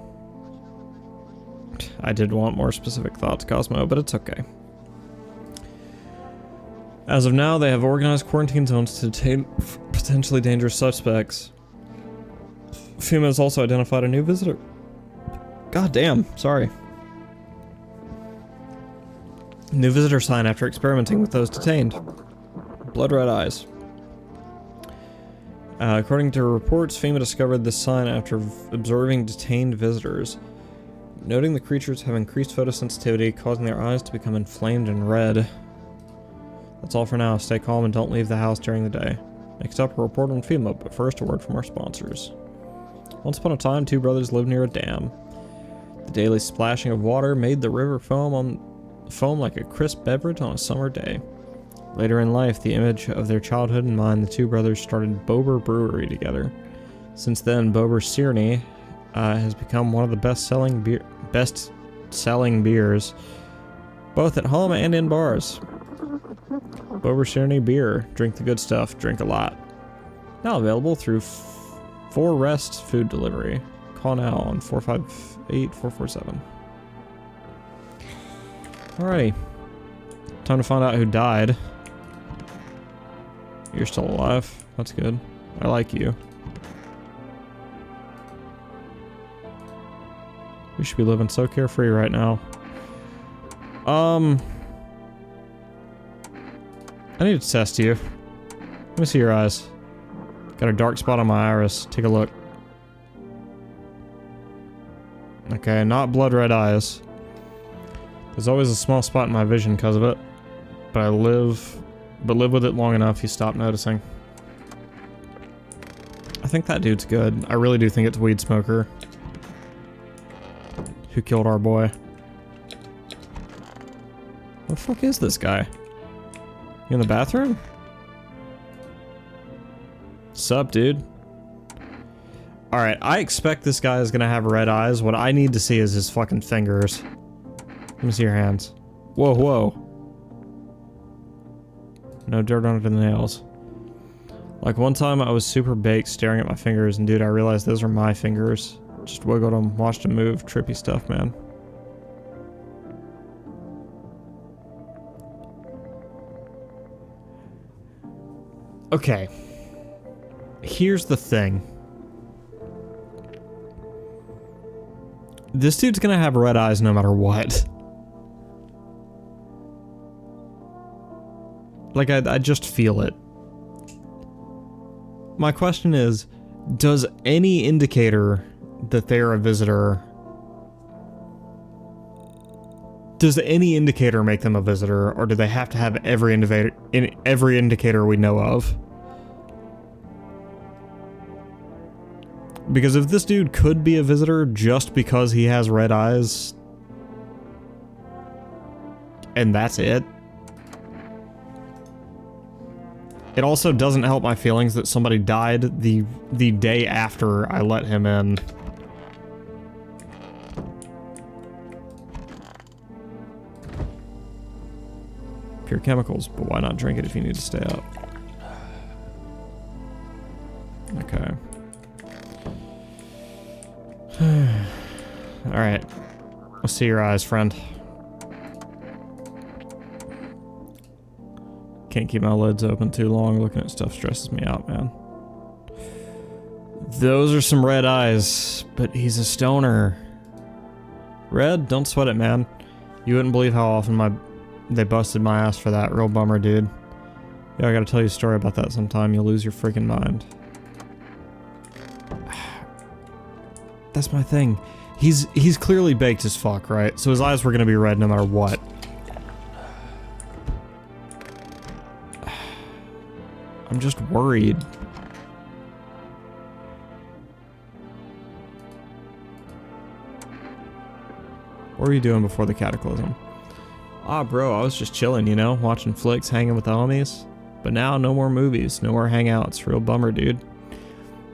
I did want more specific thoughts, Cosmo, but it's okay. As of now, they have organized quarantine zones to detain potentially dangerous suspects. FEMA has also identified a new visitor. God damn, sorry. New visitor sign after experimenting with those detained. Blood red eyes. According to reports, FEMA discovered this sign after observing detained visitors. Noting the creatures have increased photosensitivity, causing their eyes to become inflamed and red. That's all for now. Stay calm and don't leave the house during the day. Next up, a report on FEMA, but first a word from our sponsors. Once upon a time, 2 brothers lived near a dam. The daily splashing of water made the river foam like a crisp beverage on a summer day. Later in life, the image of their childhood in mind, the 2 brothers started Bober Brewery together. Since then, Bober Searney has become one of the best-selling beers, both at home and in bars. Bober Searney beer. Drink the good stuff. Drink a lot. Now available through 4 Rest food delivery. Call now on 458-447. Alrighty. Time to find out who died. You're still alive. That's good. I like you. We should be living so carefree right now. I need to test you. Let me see your eyes. Got a dark spot on my iris. Take a look. Okay, not blood red eyes. There's always a small spot in my vision because of it. But live with it long enough, you stop noticing. I think that dude's good. I really do think it's Weed Smoker who killed our boy. What the fuck is this guy? You in the bathroom? Sup, dude? Alright, I expect this guy is gonna have red eyes. What I need to see is his fucking fingers. Let me see your hands. Whoa, whoa. No dirt under the nails. Like one time I was super baked staring at my fingers and dude, I realized those are my fingers. Just wiggled them, watched them move. Trippy stuff, man. Okay. Here's the thing. This dude's gonna have red eyes no matter what. Like, I just feel it. My question is, does any indicator that they're a visitor... Does any indicator make them a visitor, or do they have to have every indicator we know of? Because if this dude could be a visitor just because he has red eyes, and that's it, it also doesn't help my feelings that somebody died the day after I let him in. Pure chemicals, but why not drink it if you need to stay up? Okay. Alright. Let's see your eyes, friend. Can't keep my lids open too long. Looking at stuff stresses me out, man. Those are some red eyes, but he's a stoner. Red? Don't sweat it, man. You wouldn't believe how often they busted my ass for that. Real bummer, dude. Yeah, I gotta tell you a story about that sometime. You'll lose your freaking mind. That's my thing. He's clearly baked as fuck, right? So his eyes were gonna be red no matter what. I'm just worried. What were you doing before the cataclysm? Ah, bro, I was just chilling, you know, watching flicks, hanging with the homies. But now, no more movies, no more hangouts. Real bummer, dude.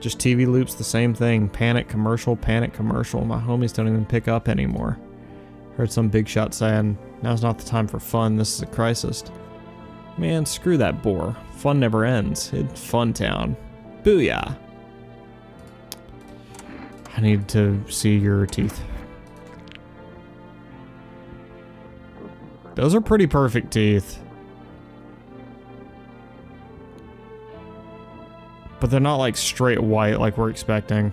Just TV loops, the same thing. Panic commercial, panic commercial. My homies don't even pick up anymore. Heard some big shot saying, now's not the time for fun, this is a crisis. Man, screw that bore. Fun never ends. It's Fun Town. Booyah. I need to see your teeth. Those are pretty perfect teeth. But they're not like straight white like we're expecting.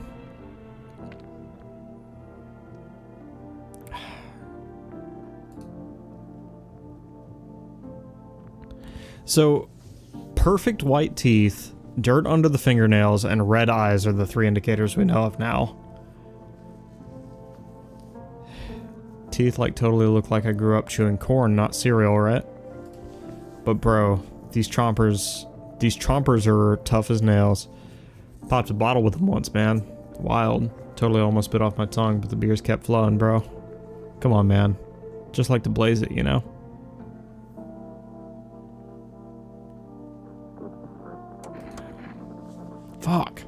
So, perfect white teeth, dirt under the fingernails, and red eyes are the three indicators we know of now. Teeth like totally look like I grew up chewing corn, not cereal, right? But bro, these chompers are tough as nails. Popped a bottle with them once, man. Wild. Totally almost bit off my tongue, but the beers kept flowing, bro. Come on, man. Just like to blaze it, you know? Fuck.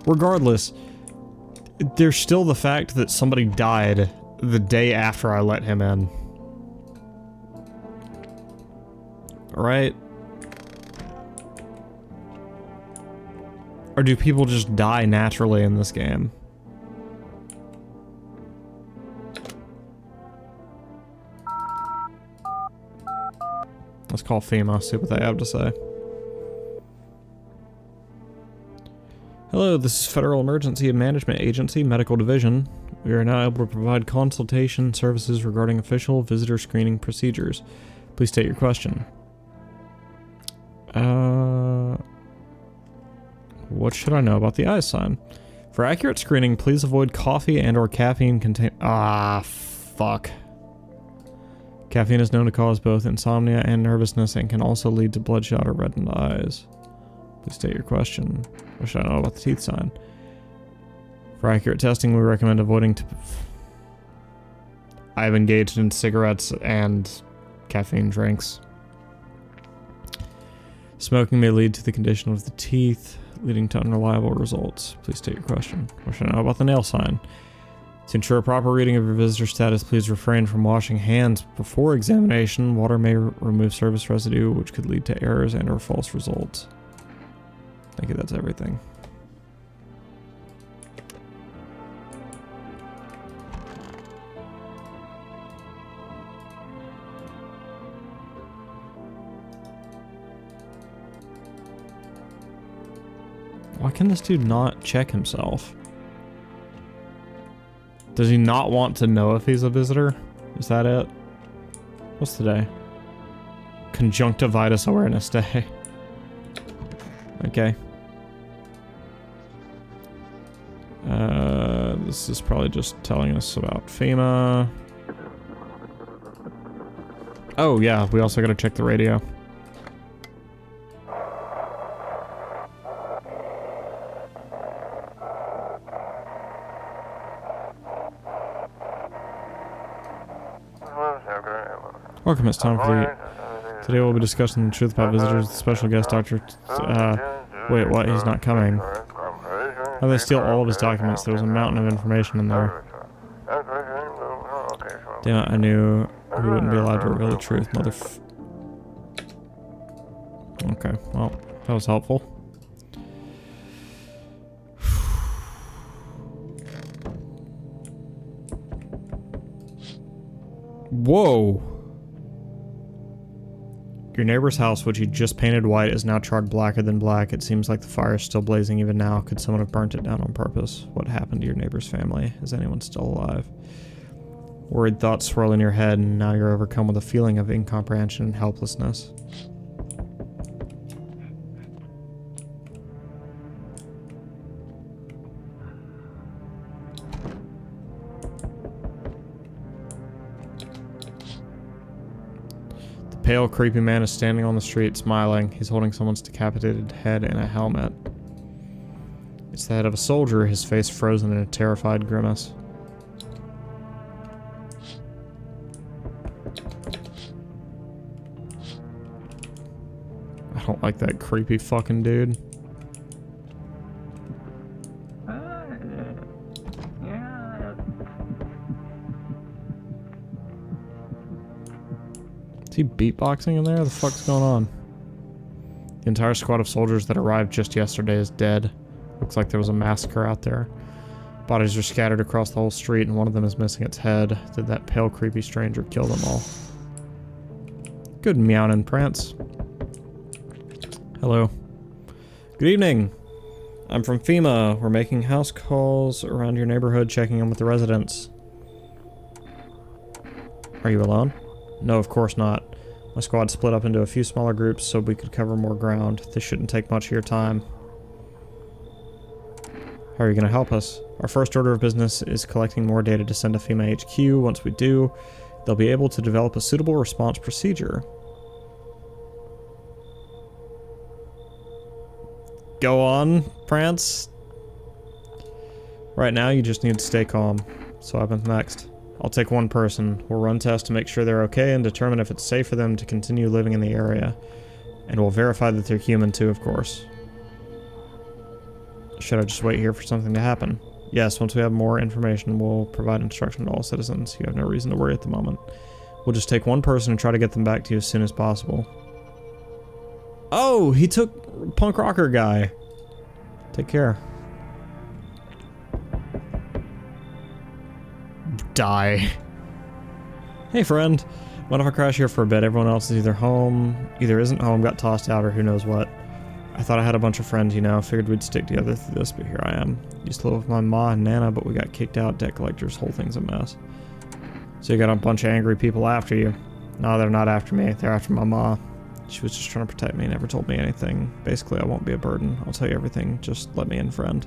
Regardless, there's still the fact that somebody died the day after I let him in. Right? Or do people just die naturally in this game? Let's call FEMA, see what they have to say. Hello, this is Federal Emergency Management Agency, Medical Division. We are now able to provide consultation services regarding official visitor screening procedures. Please state your question. What should I know about the eye sign? For accurate screening, please avoid coffee and or caffeine contain... Ah, fuck. Caffeine is known to cause both insomnia and nervousness and can also lead to bloodshot or reddened eyes. Please state your question. What should I know about the teeth sign? For accurate testing, we recommend avoiding... I've engaged in cigarettes and caffeine drinks. Smoking may lead to the condition of the teeth, leading to unreliable results. Please state your question. What should I know about the nail sign? To ensure a proper reading of your visitor status, please refrain from washing hands before examination. Water may remove surface residue, which could lead to errors and or false results. Thank you, that's everything. Why can this dude not check himself? Does he not want to know if he's a visitor? Is that it? What's today? Conjunctivitis Awareness Day. Okay. This is probably just telling us about FEMA. Oh yeah, we also gotta check the radio. Welcome, it's time for the... Today we'll be discussing the truth about visitors, the special guest doctor... wait, what? He's not coming. How did they steal all of his documents? There was a mountain of information in there. Damn it, I knew we wouldn't be allowed to reveal the truth, Okay, well, that was helpful. Whoa! Your neighbor's house, which you just painted white, is now charred blacker than black. It seems like the fire is still blazing even now. Could someone have burnt it down on purpose? What happened to your neighbor's family? Is anyone still alive? Worried thoughts swirl in your head, and now you're overcome with a feeling of incomprehension and helplessness. The pale, creepy man is standing on the street, smiling. He's holding someone's decapitated head in a helmet. It's the head of a soldier, his face frozen in a terrified grimace. I don't like that creepy fucking dude. Is he beatboxing in there? The fuck's going on? The entire squad of soldiers that arrived just yesterday is dead. Looks like there was a massacre out there. Bodies are scattered across the whole street and one of them is missing its head. Did that pale, creepy stranger kill them all? Good meowing, Prance. Hello. Good evening. I'm from FEMA. We're making house calls around your neighborhood, checking in with the residents. Are you alone? No, of course not. My squad split up into a few smaller groups so we could cover more ground. This shouldn't take much of your time. How are you going to help us? Our first order of business is collecting more data to send to FEMA HQ. Once we do, they'll be able to develop a suitable response procedure. Go on, Prance. Right now, you just need to stay calm. So what happens next? I'll take one person. We'll run tests to make sure they're okay and determine if it's safe for them to continue living in the area. And we'll verify that they're human too, of course. Should I just wait here for something to happen? Yes, once we have more information, we'll provide instruction to all citizens. You have no reason to worry at the moment. We'll just take one person and try to get them back to you as soon as possible. Oh, he took punk rocker guy. Take care. Die. Hey friend, mind if I crash here for a bit? Everyone else is either isn't home, got tossed out, or who knows what. I thought I had a bunch of friends, you know, figured we'd stick together through this, but here I am. Used to live with my ma and Nana, but we got kicked out, debt collectors, whole thing's a mess. So you got a bunch of angry people after you. No, they're not after me. They're after my ma. She was just trying to protect me, never told me anything. Basically, I won't be a burden. I'll tell you everything. Just let me in, friend.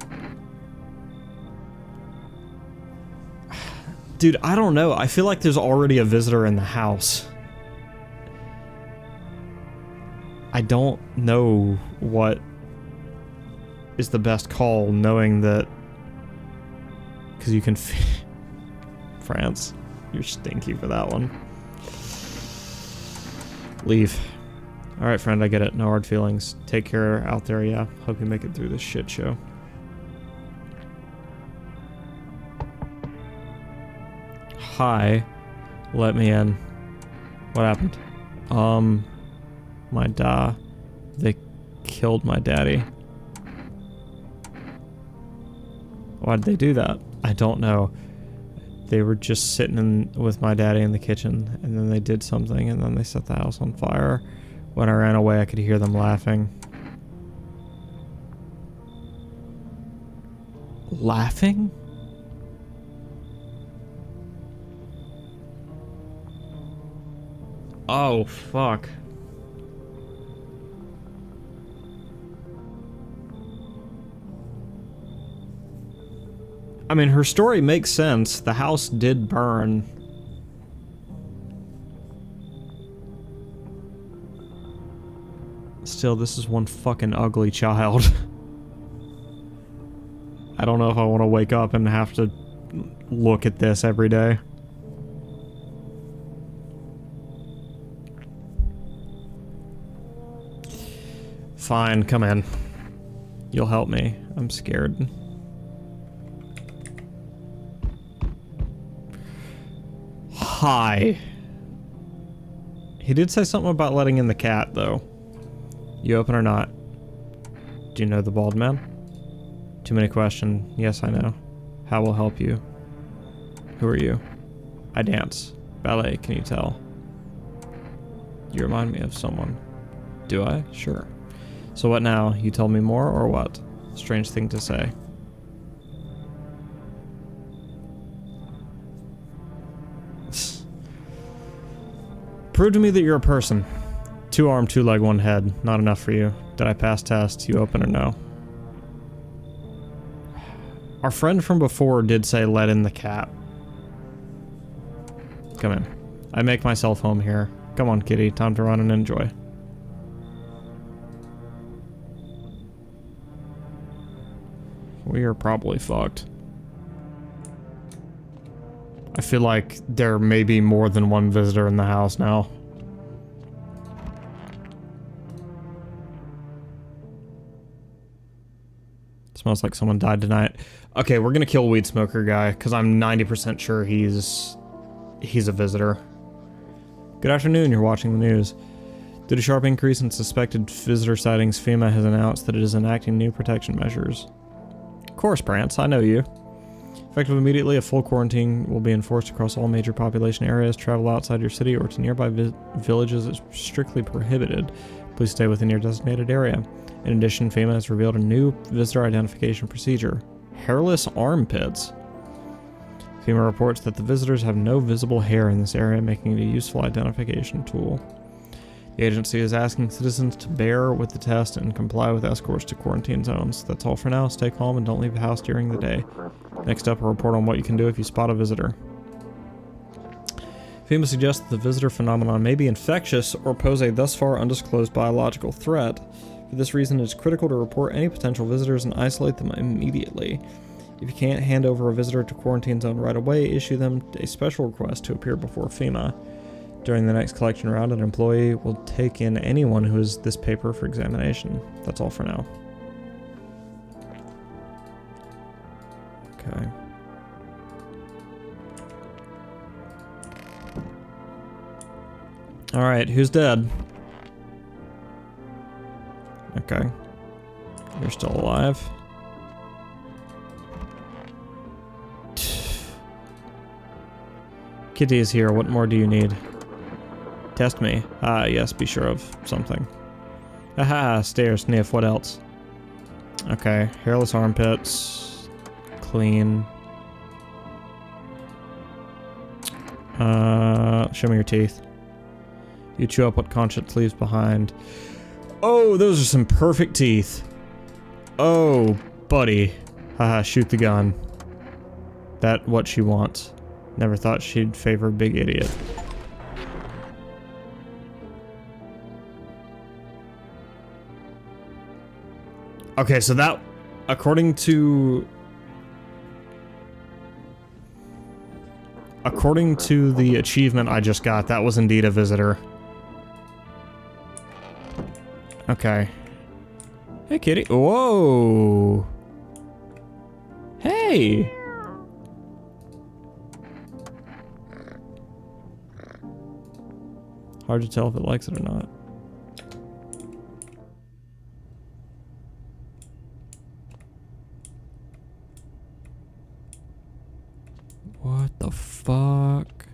Dude, I don't know. I feel like there's already a visitor in the house. I don't know what is the best call, knowing that... Because you can... France, you're stinky for that one. Leave. Alright, friend, I get it. No hard feelings. Take care out there, yeah. Hope you make it through this shit show. Hi. Let me in. What happened? My they killed my daddy. Why'd they do that? I don't know. They were just sitting with my daddy in the kitchen, and then they did something, and then they set the house on fire. When I ran away, I could hear them laughing. Laughing? Oh, fuck. I mean, her story makes sense. The house did burn. Still, this is one fucking ugly child. I don't know if I want to wake up and have to look at this every day. Fine, come in. You'll help me. I'm scared. Hi. He did say something about letting in the cat, though. You open or not? Do you know the bald man? Too many questions. Yes, I know. How will help you? Who are you? I dance. Ballet, can you tell? You remind me of someone. Do I? Sure. So what now? You tell me more, or what? Strange thing to say. Prove to me that you're a person. 2 arm, 2 leg, 1 head. Not enough for you. Did I pass test? You open or no? Our friend from before did say let in the cat. Come in. I make myself home here. Come on, kitty. Time to run and enjoy. We are probably fucked. I feel like there may be more than one visitor in the house now. Smells like someone died tonight. Okay, we're gonna kill Weed Smoker guy, because I'm 90% sure he's a visitor. Good afternoon, you're watching the news. Due to sharp increase in suspected visitor sightings, FEMA has announced that it is enacting new protection measures. Of course, Brants, I know you. Effective immediately, a full quarantine will be enforced across all major population areas. Travel outside your city or to nearby villages is strictly prohibited. Please stay within your designated area. In addition, FEMA has revealed a new visitor identification procedure. Hairless armpits. FEMA reports that the visitors have no visible hair in this area, making it a useful identification tool. The agency is asking citizens to bear with the test and comply with escorts to quarantine zones. That's all for now. Stay calm and don't leave the house during the day. Next up, a report on what you can do if you spot a visitor. FEMA suggests that the visitor phenomenon may be infectious or pose a thus far undisclosed biological threat. For this reason, it is critical to report any potential visitors and isolate them immediately. If you can't hand over a visitor to quarantine zone right away, issue them a special request to appear before FEMA. During the next collection round, an employee will take in anyone who has this paper for examination. That's all for now. Okay. Alright, who's dead? Okay. You're still alive. Kitty is here. What more do you need? Test me. Ah, yes, be sure of something. Aha, stare, sniff, what else? Okay, hairless armpits. Clean. Show me your teeth. You chew up what conscience leaves behind. Oh, those are some perfect teeth. Oh, buddy. Haha, shoot the gun. That what she wants. Never thought she'd favor a big idiot. Okay, so that, according to the achievement I just got, that was indeed a visitor. Okay. Hey, kitty. Whoa. Hey. Hard to tell if it likes it or not. What the fuck?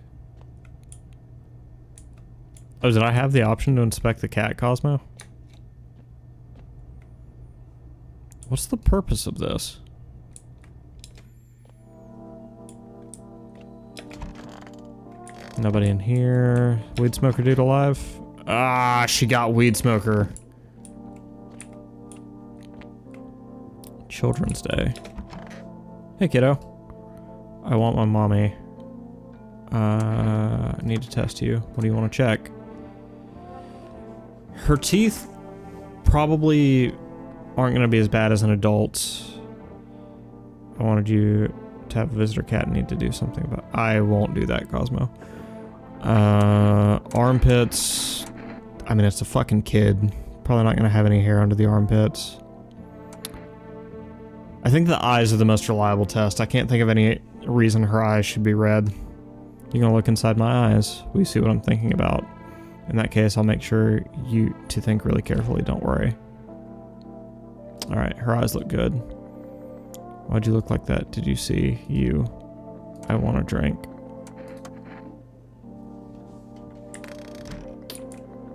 Oh, did I have the option to inspect the cat, Cosmo? What's the purpose of this? Nobody in here. Weed smoker dude alive? Ah, she got weed smoker. Children's Day. Hey, kiddo. I want my mommy. I need to test you. What do you want to check? Her teeth probably aren't going to be as bad as an adult's. I wanted you to have a visitor cat and need to do something about it. I won't do that, Cosmo. Armpits. I mean, it's a fucking kid. Probably not going to have any hair under the armpits. I think the eyes are the most reliable test. I can't think of any reason her eyes should be red. You're gonna look inside my eyes. Will you see what I'm thinking about? In that case, I'll make sure you to think really carefully. Don't worry. Alright, her eyes look good. Why'd you look like that? Did you see you? I want a drink.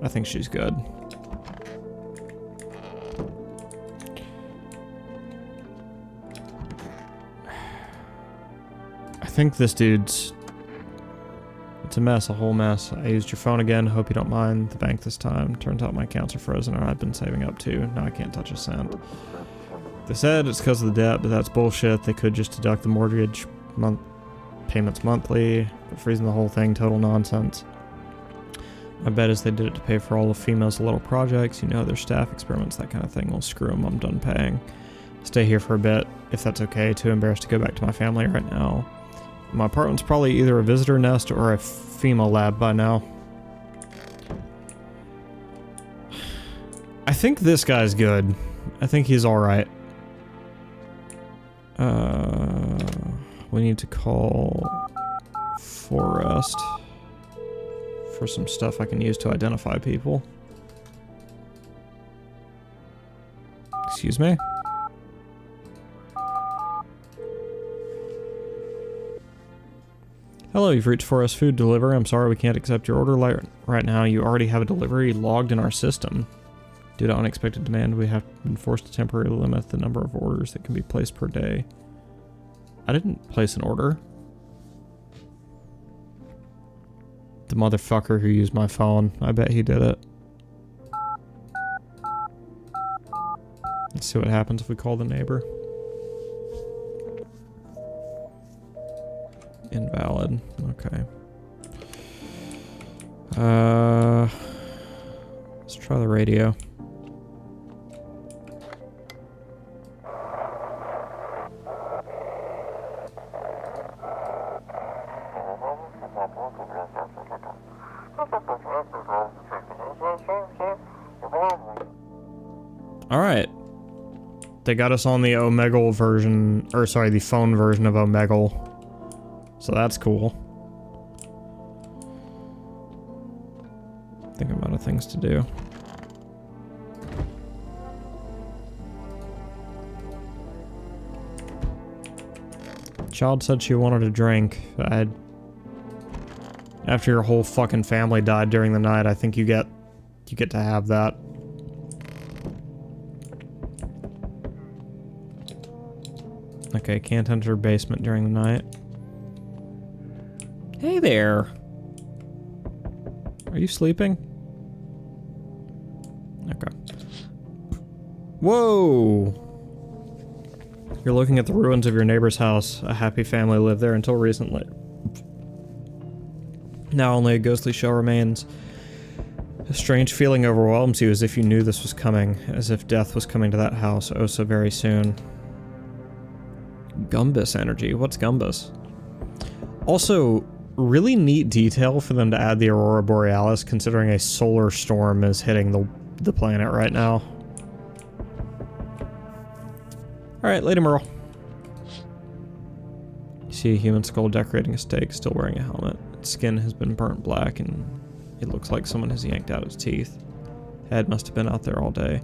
I think she's good. I think this dude's... It's a mess, a whole mess. I used your phone again, hope you don't mind. The bank this time. Turns out my accounts are frozen and I've been saving up too. Now I can't touch a cent. They said it's because of the debt, but that's bullshit. They could just deduct the mortgage payments monthly, but freezing the whole thing, total nonsense. My bet is they did it to pay for all of FEMA's little projects. You know, their staff experiments, that kind of thing. Well, screw them, I'm done paying. Stay here for a bit, if that's okay. Too embarrassed to go back to my family right now. My apartment's probably either a visitor nest or a FEMA lab by now. I think this guy's good. I think he's alright. We need to call Forest for some stuff I can use to identify people. Excuse me? Hello, you've reached Forest Food Delivery. I'm sorry we can't accept your order right now. You already have a delivery logged in our system. Due to unexpected demand, we have been forced to temporarily limit the number of orders that can be placed per day. I didn't place an order. The motherfucker who used my phone. I bet he did it. Let's see what happens if we call the neighbor. Invalid. Okay. Let's try the radio. Alright. They got us on the Omegle version, or sorry, the phone version of Omegle. So that's cool. Think about other things to do. Child said she wanted a drink. After your whole fucking family died during the night, I think you get to have that. Okay, can't enter basement during the night. Hey there. Are you sleeping? Okay. Whoa! You're looking at the ruins of your neighbor's house. A happy family lived there until recently. Now only a ghostly shell remains. A strange feeling overwhelms you, as if you knew this was coming, as if death was coming to that house oh so very soon. Gumbus energy. What's Gumbus? Also, really neat detail for them to add the Aurora Borealis, considering a solar storm is hitting the planet right now. Alright, Lady Merle. You see a human skull decorating a stake, still wearing a helmet. Its skin has been burnt black, and it looks like someone has yanked out its teeth. Head must have been out there all day.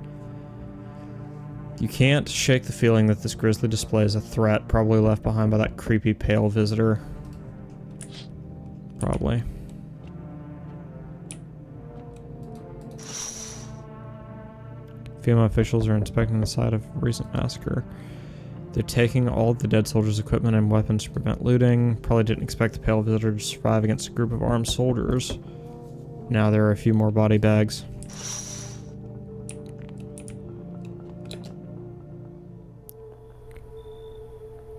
You can't shake the feeling that this grisly display is a threat, probably left behind by that creepy pale visitor. Probably. FEMA officials are inspecting the site of a recent massacre. They're taking all of the dead soldiers' equipment and weapons to prevent looting. Probably didn't expect the pale visitor to survive against a group of armed soldiers. Now there are a few more body bags.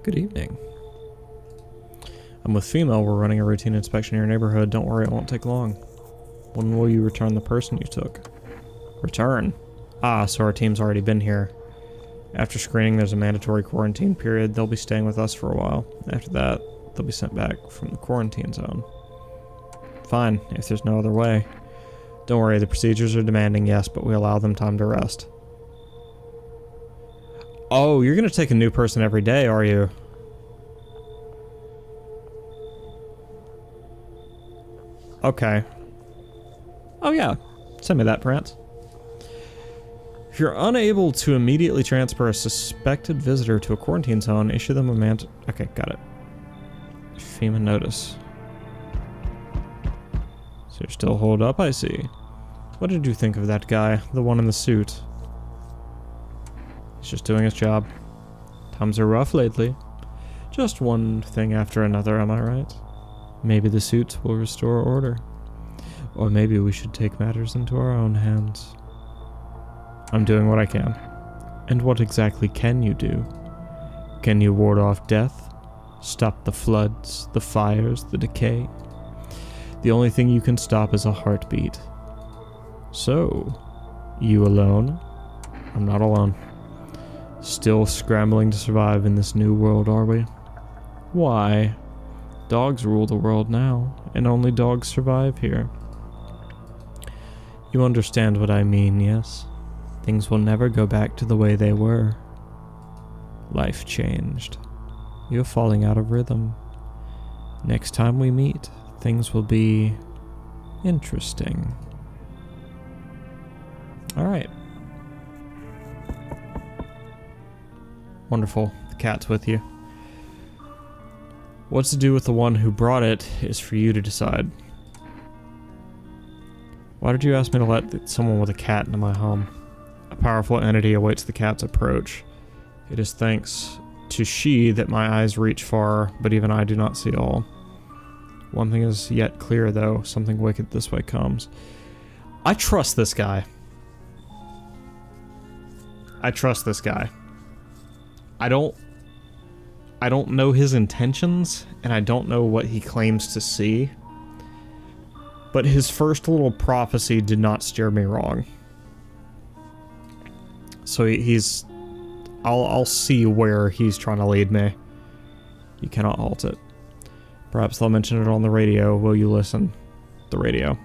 Good evening. I'm with FEMA. We're running a routine inspection in your neighborhood. Don't worry, it won't take long. When will you return the person you took? Return? Ah, so our team's already been here. After screening, there's a mandatory quarantine period. They'll be staying with us for a while. After that, they'll be sent back from the quarantine zone. Fine, if there's no other way. Don't worry, the procedures are demanding, yes, but we allow them time to rest. Oh, you're gonna take a new person every day, are you? Okay. Oh yeah, send me that, Prince. If you're unable to immediately transfer a suspected visitor to a quarantine zone, issue them a okay, got it. FEMA notice. So you're still holed up, I see. What did you think of that guy, the one in the suit? He's just doing his job. Times are rough lately. Just one thing after another, am I right? Maybe the suits will restore order. Or maybe we should take matters into our own hands. I'm doing what I can. And what exactly can you do? Can you ward off death? Stop the floods, the fires, the decay? The only thing you can stop is a heartbeat. So, you alone? I'm not alone. Still scrambling to survive in this new world, are we? Why? Dogs rule the world now, and only dogs survive here. You understand what I mean, yes? Things will never go back to the way they were. Life changed. You're falling out of rhythm. Next time we meet, things will be interesting. Alright. Wonderful. The cat's with you. What to do with the one who brought it is for you to decide. Why did you ask me to let someone with a cat into my home? A powerful entity awaits the cat's approach. It is thanks to she that my eyes reach far, but even I do not see all. One thing is yet clear, though. Something wicked this way comes. I trust this guy. I trust this guy. I don't know his intentions, and I don't know what he claims to see. But his first little prophecy did not steer me wrong. So he's... I'll see where he's trying to lead me. You cannot halt it. Perhaps they'll mention it on the radio. Will you listen? The radio.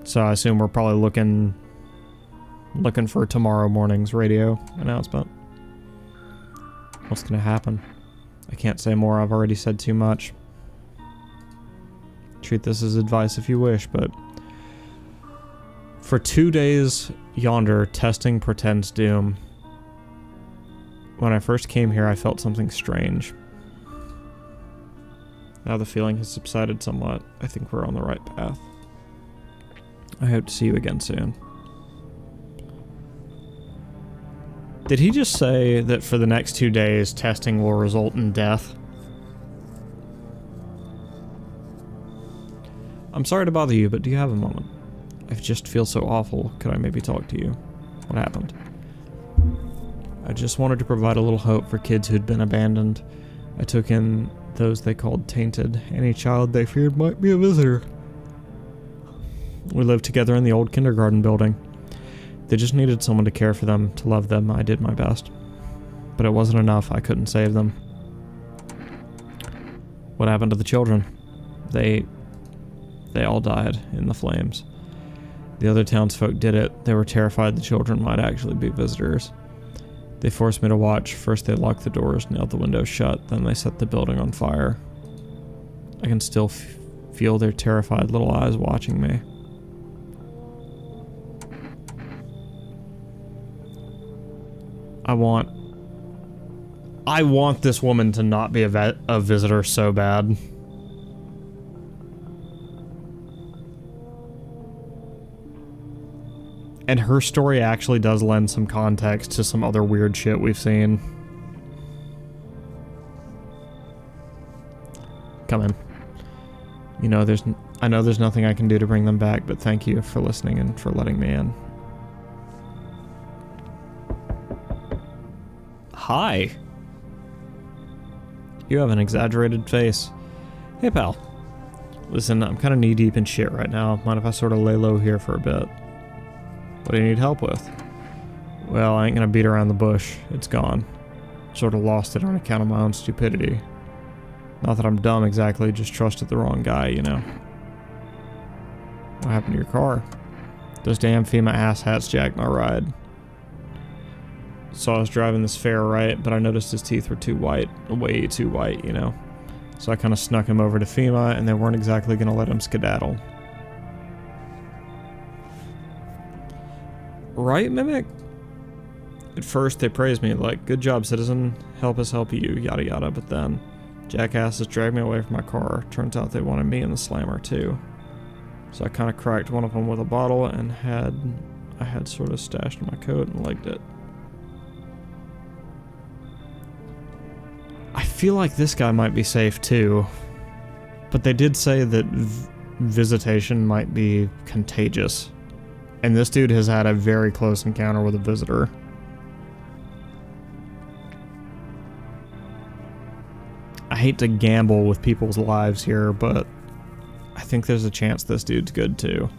So I assume we're probably looking for tomorrow morning's radio announcement. What's gonna happen? I can't say more. I've already said too much. Treat this as advice if you wish, but for 2 days yonder, testing pretends doom. When I first came here, I felt something strange. Now the feeling has subsided somewhat. I think we're on the right path. I hope to see you again soon. Did he just say that for the next 2 days, testing will result in death? I'm sorry to bother you, but do you have a moment? I just feel so awful. Could I maybe talk to you? What happened? I just wanted to provide a little hope for kids who'd been abandoned. I took in those they called tainted. Any child they feared might be a visitor. We lived together in the old kindergarten building. They just needed someone to care for them, to love them. I did my best. But it wasn't enough. I couldn't save them. What happened to the children? They all died in the flames. The other townsfolk did it. They were terrified the children might actually be visitors. They forced me to watch. First they locked the doors, nailed the windows shut, then they set the building on fire. I can still feel their terrified little eyes watching me. I want this woman to not be a visitor so bad. And her story actually does lend some context to some other weird shit we've seen. Come in. You know, I know there's nothing I can do to bring them back, but thank you for listening and for letting me in. Hi. You have an exaggerated face. Hey, pal. Listen, I'm kind of knee-deep in shit right now. Mind if I sort of lay low here for a bit? What do you need help with? Well, I ain't gonna beat around the bush. It's gone. Sort of lost it on account of my own stupidity. Not that I'm dumb exactly, just trusted the wrong guy, you know. What happened to your car? Those damn FEMA asshats jacked my ride. So I was driving this fair right, but I noticed his teeth were too white. Way too white, you know. So I kind of snuck him over to FEMA, and they weren't exactly gonna let him skedaddle. Right, Mimic? At first, they praised me, like, good job, citizen, help us help you, yada yada, but then, jackasses dragged me away from my car. Turns out they wanted me in the slammer, too. So I kind of cracked one of them with a bottle, and I had sort of stashed in my coat and legged it. I feel like this guy might be safe, too. But they did say that visitation might be contagious. And this dude has had a very close encounter with a visitor. I hate to gamble with people's lives here, but I think there's a chance this dude's good too.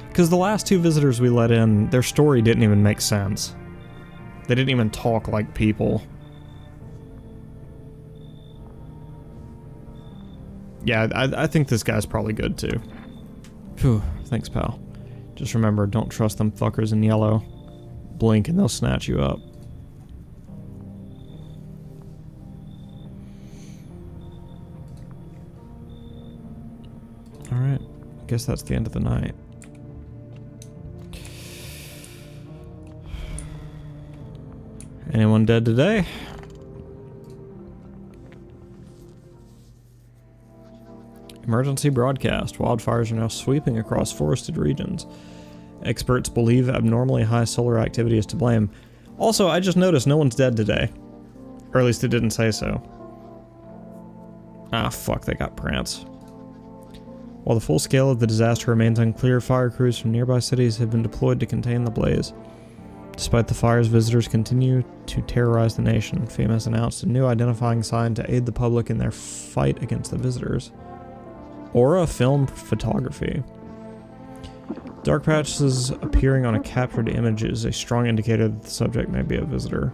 Because the last two visitors we let in, their story didn't even make sense. They didn't even talk like people. Yeah, I think this guy's probably good too. Phew, thanks, pal. Just remember, don't trust them fuckers in yellow. Blink and they'll snatch you up. Alright, guess that's the end of the night. Anyone dead today? Emergency broadcast. Wildfires are now sweeping across forested regions. Experts believe abnormally high solar activity is to blame. Also, I just noticed no one's dead today. Or at least it didn't say so. Ah, fuck, they got Prance. While the full scale of the disaster remains unclear, fire crews from nearby cities have been deployed to contain the blaze. Despite the fires, visitors continue to terrorize the nation. FEMA has announced a new identifying sign to aid the public in their fight against the visitors. Aura film photography. Dark patches appearing on a captured image is a strong indicator that the subject may be a visitor.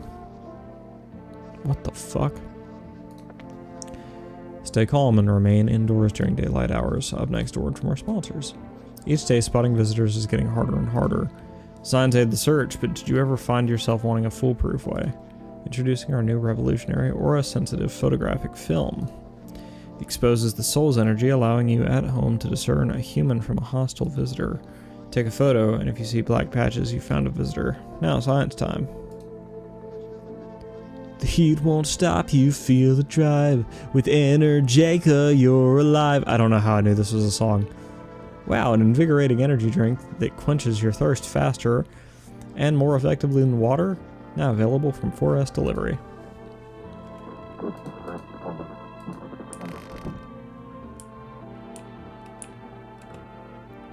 What the fuck? Stay calm and remain indoors during daylight hours. Up next, a word from our sponsors. Each day, spotting visitors is getting harder and harder. Signs aid the search, but did you ever find yourself wanting a foolproof way? Introducing our new revolutionary aura-sensitive photographic film. It exposes the soul's energy, allowing you at home to discern a human from a hostile visitor. Take a photo, and if you see black patches, you found a visitor. Now, science time. The heat won't stop you, feel the drive. With Energica, you're alive. I don't know how I knew this was a song. Wow, an invigorating energy drink that quenches your thirst faster and more effectively than water. Now available from 4S Delivery.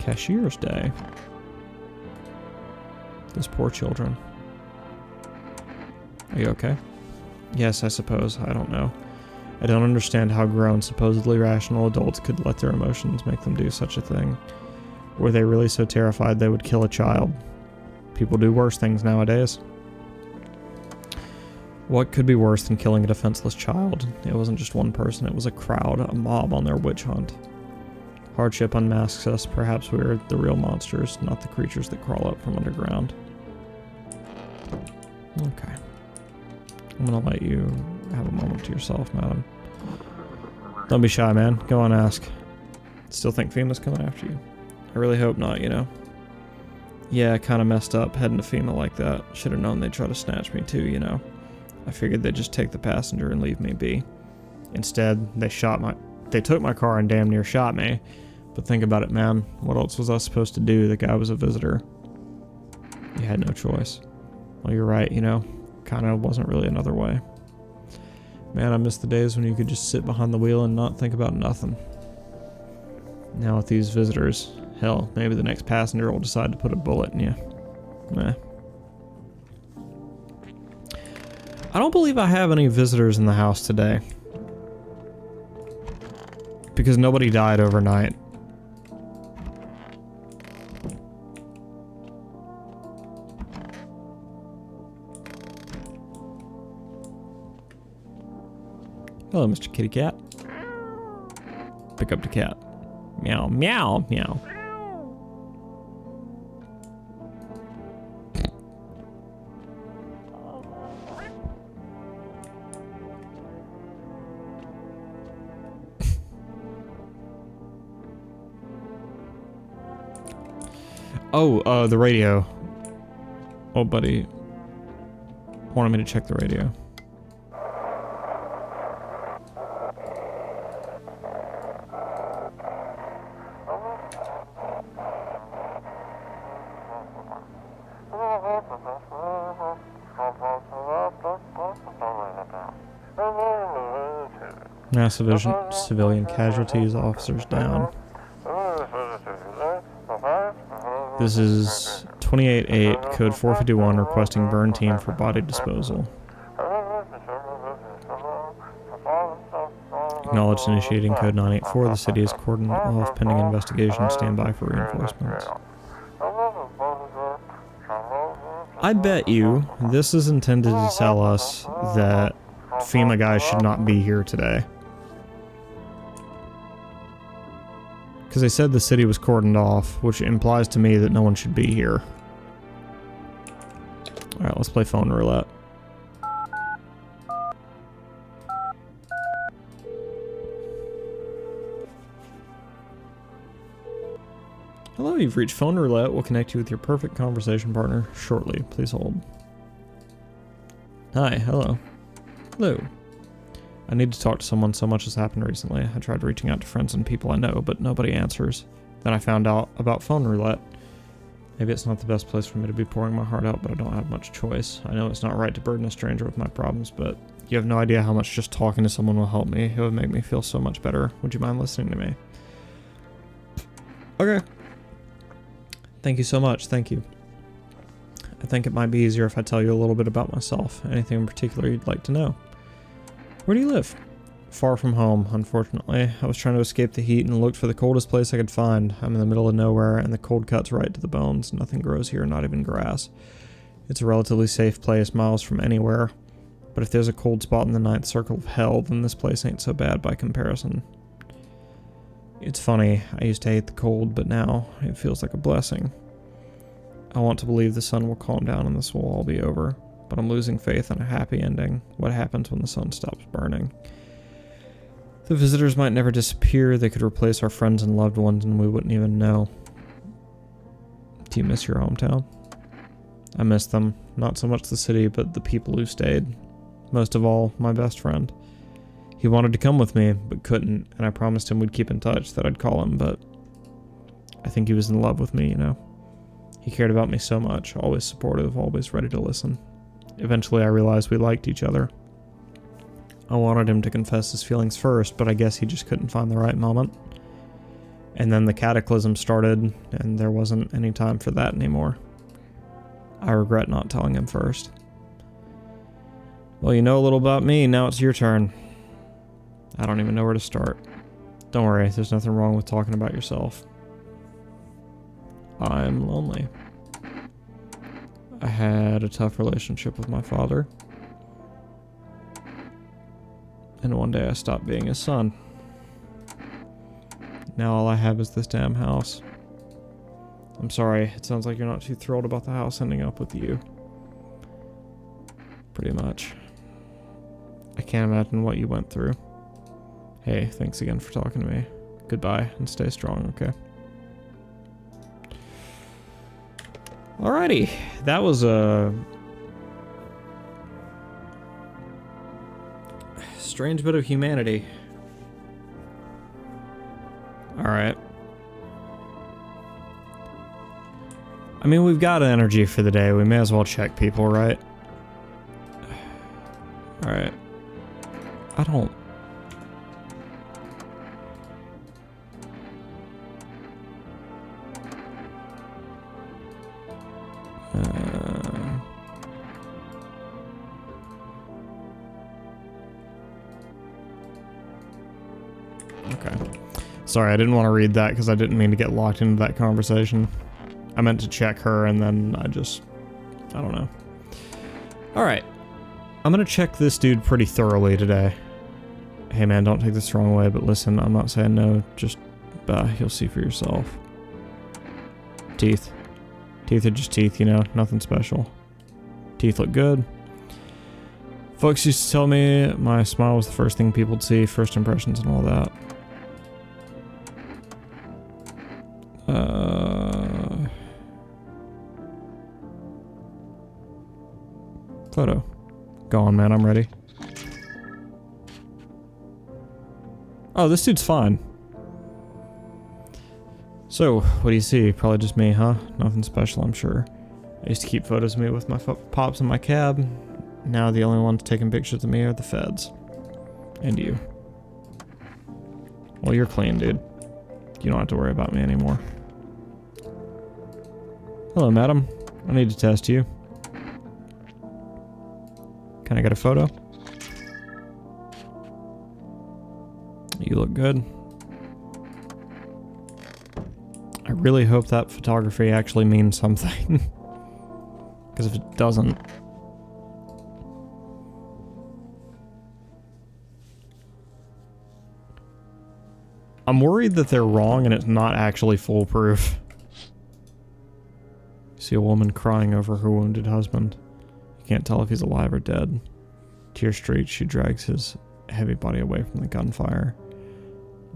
Cashier's Day. Those poor children. Are you okay? Yes, I suppose. I don't know. I don't understand how grown, supposedly rational adults could let their emotions make them do such a thing. Were they really so terrified they would kill a child? People do worse things nowadays. What could be worse than killing a defenseless child? It wasn't just one person, it was a crowd, a mob on their witch hunt. Hardship unmasks us. Perhaps we are the real monsters, not the creatures that crawl up from underground. Okay. I'm gonna let you have a moment to yourself, madam. Don't be shy, man. Go on, ask. Still think FEMA's coming after you? I really hope not, you know. Yeah, I kinda messed up heading to FEMA like that. Should've known they'd try to snatch me too, you know. I figured they'd just take the passenger and leave me be. Instead, they took my car and damn near shot me. But think about it, man. What else was I supposed to do? The guy was a visitor. You had no choice. Well, you're right, you know. Kinda wasn't really another way. Man, I miss the days when you could just sit behind the wheel and not think about nothing. Now with these visitors, hell, maybe the next passenger will decide to put a bullet in you. Meh. I don't believe I have any visitors in the house today. Because nobody died overnight. Hello, Mr. Kitty Cat. Pick up the cat. Meow, meow, meow. Oh, the radio. Oh, buddy. Wanted me to check the radio. Massive civilian casualties, officers down. This is 28-8, code 451, requesting burn team for body disposal. Acknowledged initiating code 984. The city is cordoned off pending investigation. Stand by for reinforcements. I bet you this is intended to tell us that FEMA guys should not be here today. Because they said the city was cordoned off, which implies to me that no one should be here. Alright, let's play phone roulette. Hello, you've reached phone roulette. We'll connect you with your perfect conversation partner shortly. Please hold. Hi, hello. Hello. I need to talk to someone. So much has happened recently. I tried reaching out to friends and people I know, but nobody answers. Then I found out about phone roulette. Maybe it's not the best place for me to be pouring my heart out, but I don't have much choice. I know it's not right to burden a stranger with my problems, but you have no idea how much just talking to someone will help me. It would make me feel so much better. Would you mind listening to me? Okay. Thank you so much. Thank you. I think it might be easier if I tell you a little bit about myself. Anything in particular you'd like to know? Where do you live? Far from home, unfortunately. I was trying to escape the heat and looked for the coldest place I could find. I'm in the middle of nowhere, and the cold cuts right to the bones. Nothing grows here, not even grass. It's a relatively safe place, miles from anywhere. But if there's a cold spot in the ninth circle of hell, then this place ain't so bad by comparison. It's funny, I used to hate the cold, but now it feels like a blessing. I want to believe the sun will calm down and this will all be over. But I'm losing faith in a happy ending. What happens when the sun stops burning? The visitors might never disappear. They could replace our friends and loved ones and we wouldn't even know. Do you miss your hometown? I miss them. Not so much the city, but the people who stayed. Most of all, my best friend. He wanted to come with me, but couldn't, and I promised him we'd keep in touch, that I'd call him, but I think he was in love with me, you know. He cared about me so much, always supportive, always ready to listen. Eventually I realized we liked each other. I wanted him to confess his feelings first, but I guess he just couldn't find the right moment. And then the cataclysm started, and there wasn't any time for that anymore. I regret not telling him first. Well, you know a little about me, now it's your turn. I don't even know where to start. Don't worry, there's nothing wrong with talking about yourself. I'm lonely. I had a tough relationship with my father. And one day I stopped being his son. Now all I have is this damn house. I'm sorry, it sounds like you're not too thrilled about the house ending up with you. Pretty much. I can't imagine what you went through. Hey, thanks again for talking to me. Goodbye, and stay strong, okay? Alrighty, that was a strange bit of humanity. Alright. I mean, we've got energy for the day. We may as well check people, right? Alright. I don't... Okay. Sorry, I didn't want to read that because I didn't mean to get locked into that conversation. I meant to check her and then I don't know. Alright. I'm gonna check this dude pretty thoroughly today. Hey man, don't take this the wrong way, but listen, I'm not saying no, just, you'll see for yourself. Teeth. Teeth are just teeth, you know, nothing special. Teeth look good. Folks used to tell me my smile was the first thing people would see, first impressions and all that. Photo. Go on, man, I'm ready. Oh, this dude's fine. So, what do you see? Probably just me, huh? Nothing special, I'm sure. I used to keep photos of me with my pops in my cab. Now the only ones taking pictures of me are the feds. And you. Well, you're clean, dude. You don't have to worry about me anymore. Hello, madam. I need to test you. Can I get a photo? You look good. I really hope that photography actually means something. Because if it doesn't... I'm worried that they're wrong and it's not actually foolproof. See a woman crying over her wounded husband. You can't tell if he's alive or dead. Tear streaked, she drags his heavy body away from the gunfire.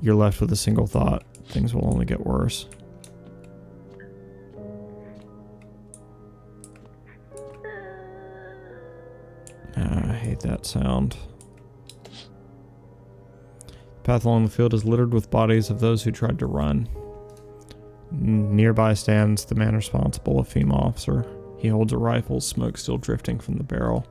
You're left with a single thought. Things will only get worse. I hate that sound. The path along the field is littered with bodies of those who tried to run. Nearby stands the man responsible, a female officer. He holds a rifle, smoke still drifting from the barrel.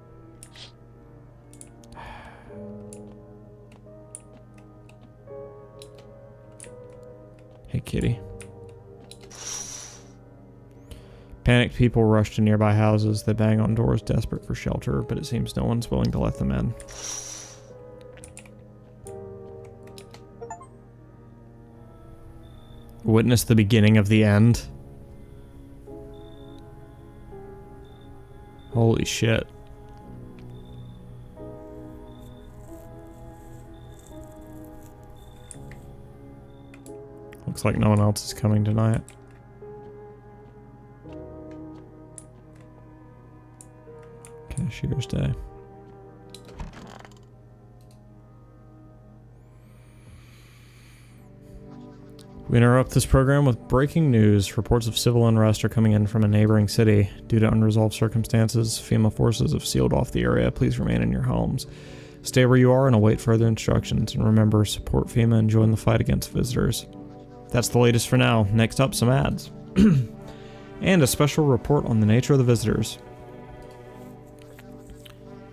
Hey, kitty. Panicked people rush to nearby houses. They bang on doors, desperate for shelter, but it seems no one's willing to let them in. Witness the beginning of the end. Holy shit. Looks like no one else is coming tonight. Cashier's Day. We interrupt this program with breaking news. Reports of civil unrest are coming in from a neighboring city. Due to unresolved circumstances, FEMA forces have sealed off the area. Please remain in your homes. Stay where you are and await further instructions. And remember, support FEMA and join the fight against visitors. That's the latest for now. Next up, some ads. And a special report on the nature of the visitors.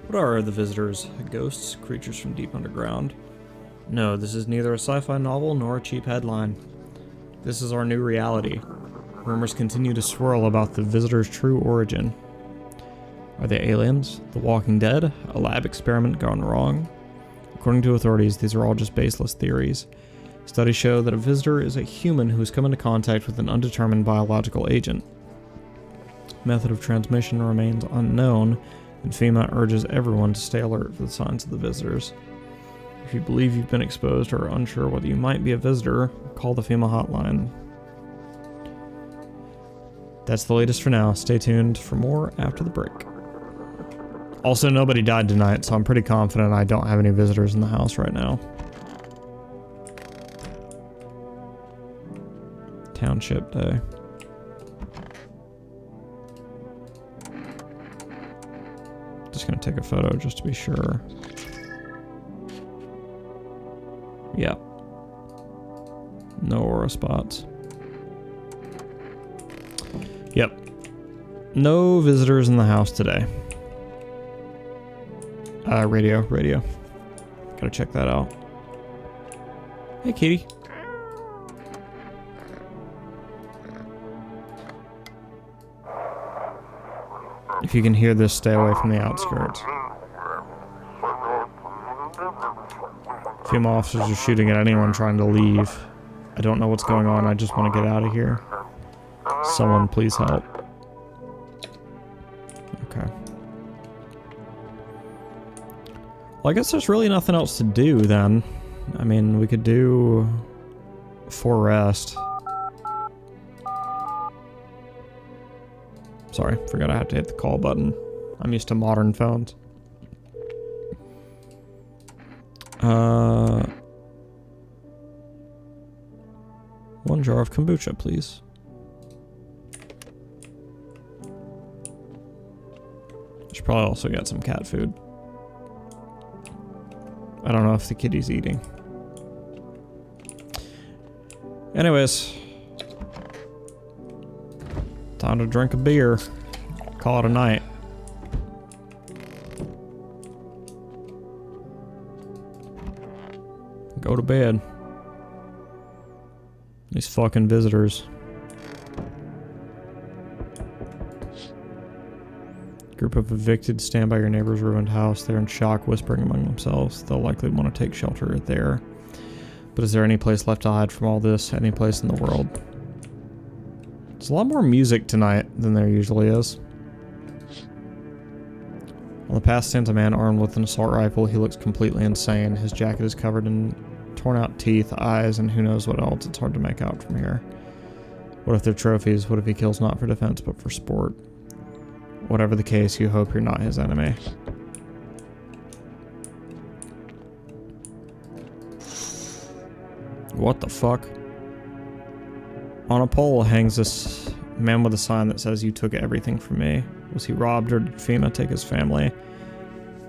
What are the visitors? Ghosts? Creatures from deep underground? No, this is neither a sci-fi novel nor a cheap headline. This is our new reality. Rumors continue to swirl about the visitor's true origin. Are they aliens? The Walking Dead? A lab experiment gone wrong? According to authorities, these are all just baseless theories. Studies show that a visitor is a human who has come into contact with an undetermined biological agent. Method of transmission remains unknown, and FEMA urges everyone to stay alert for the signs of the visitors. If you believe you've been exposed or are unsure whether you might be a visitor, call the FEMA hotline. That's the latest for now. Stay tuned for more after the break. Also, nobody died tonight, so I'm pretty confident I don't have any visitors in the house right now. Township Day. Just gonna take a photo just to be sure. Yep. No aura spots. Yep. No visitors in the house today. Radio. Gotta check that out. Hey, kitty. If you can hear this, stay away from the outskirts. FEMA officers are shooting at anyone trying to leave. I don't know what's going on. I just want to get out of here. Someone please help. Okay. Well, I guess there's really nothing else to do then. I mean, we could do Forest. Sorry, forgot I had to hit the call button. I'm used to modern phones. One jar of kombucha, please. Should probably also get some cat food. I don't know if the kitty's eating. Anyways. Time to drink a beer. Call it a night. Go to bed. These fucking visitors. Group of evicted stand by your neighbor's ruined house. They're in shock, whispering among themselves. They'll likely want to take shelter there. But is there any place left to hide from all this? Any place in the world? There's a lot more music tonight than there usually is. On the path stands a man armed with an assault rifle. He looks completely insane. His jacket is covered in torn out teeth, eyes, and who knows what else. It's hard to make out from here. What if they're trophies? What if he kills not for defense but for sport? Whatever the case, you hope you're not his enemy. What the fuck? On a pole hangs this man with a sign that says, "You took everything from me." Was he robbed or did FEMA take his family?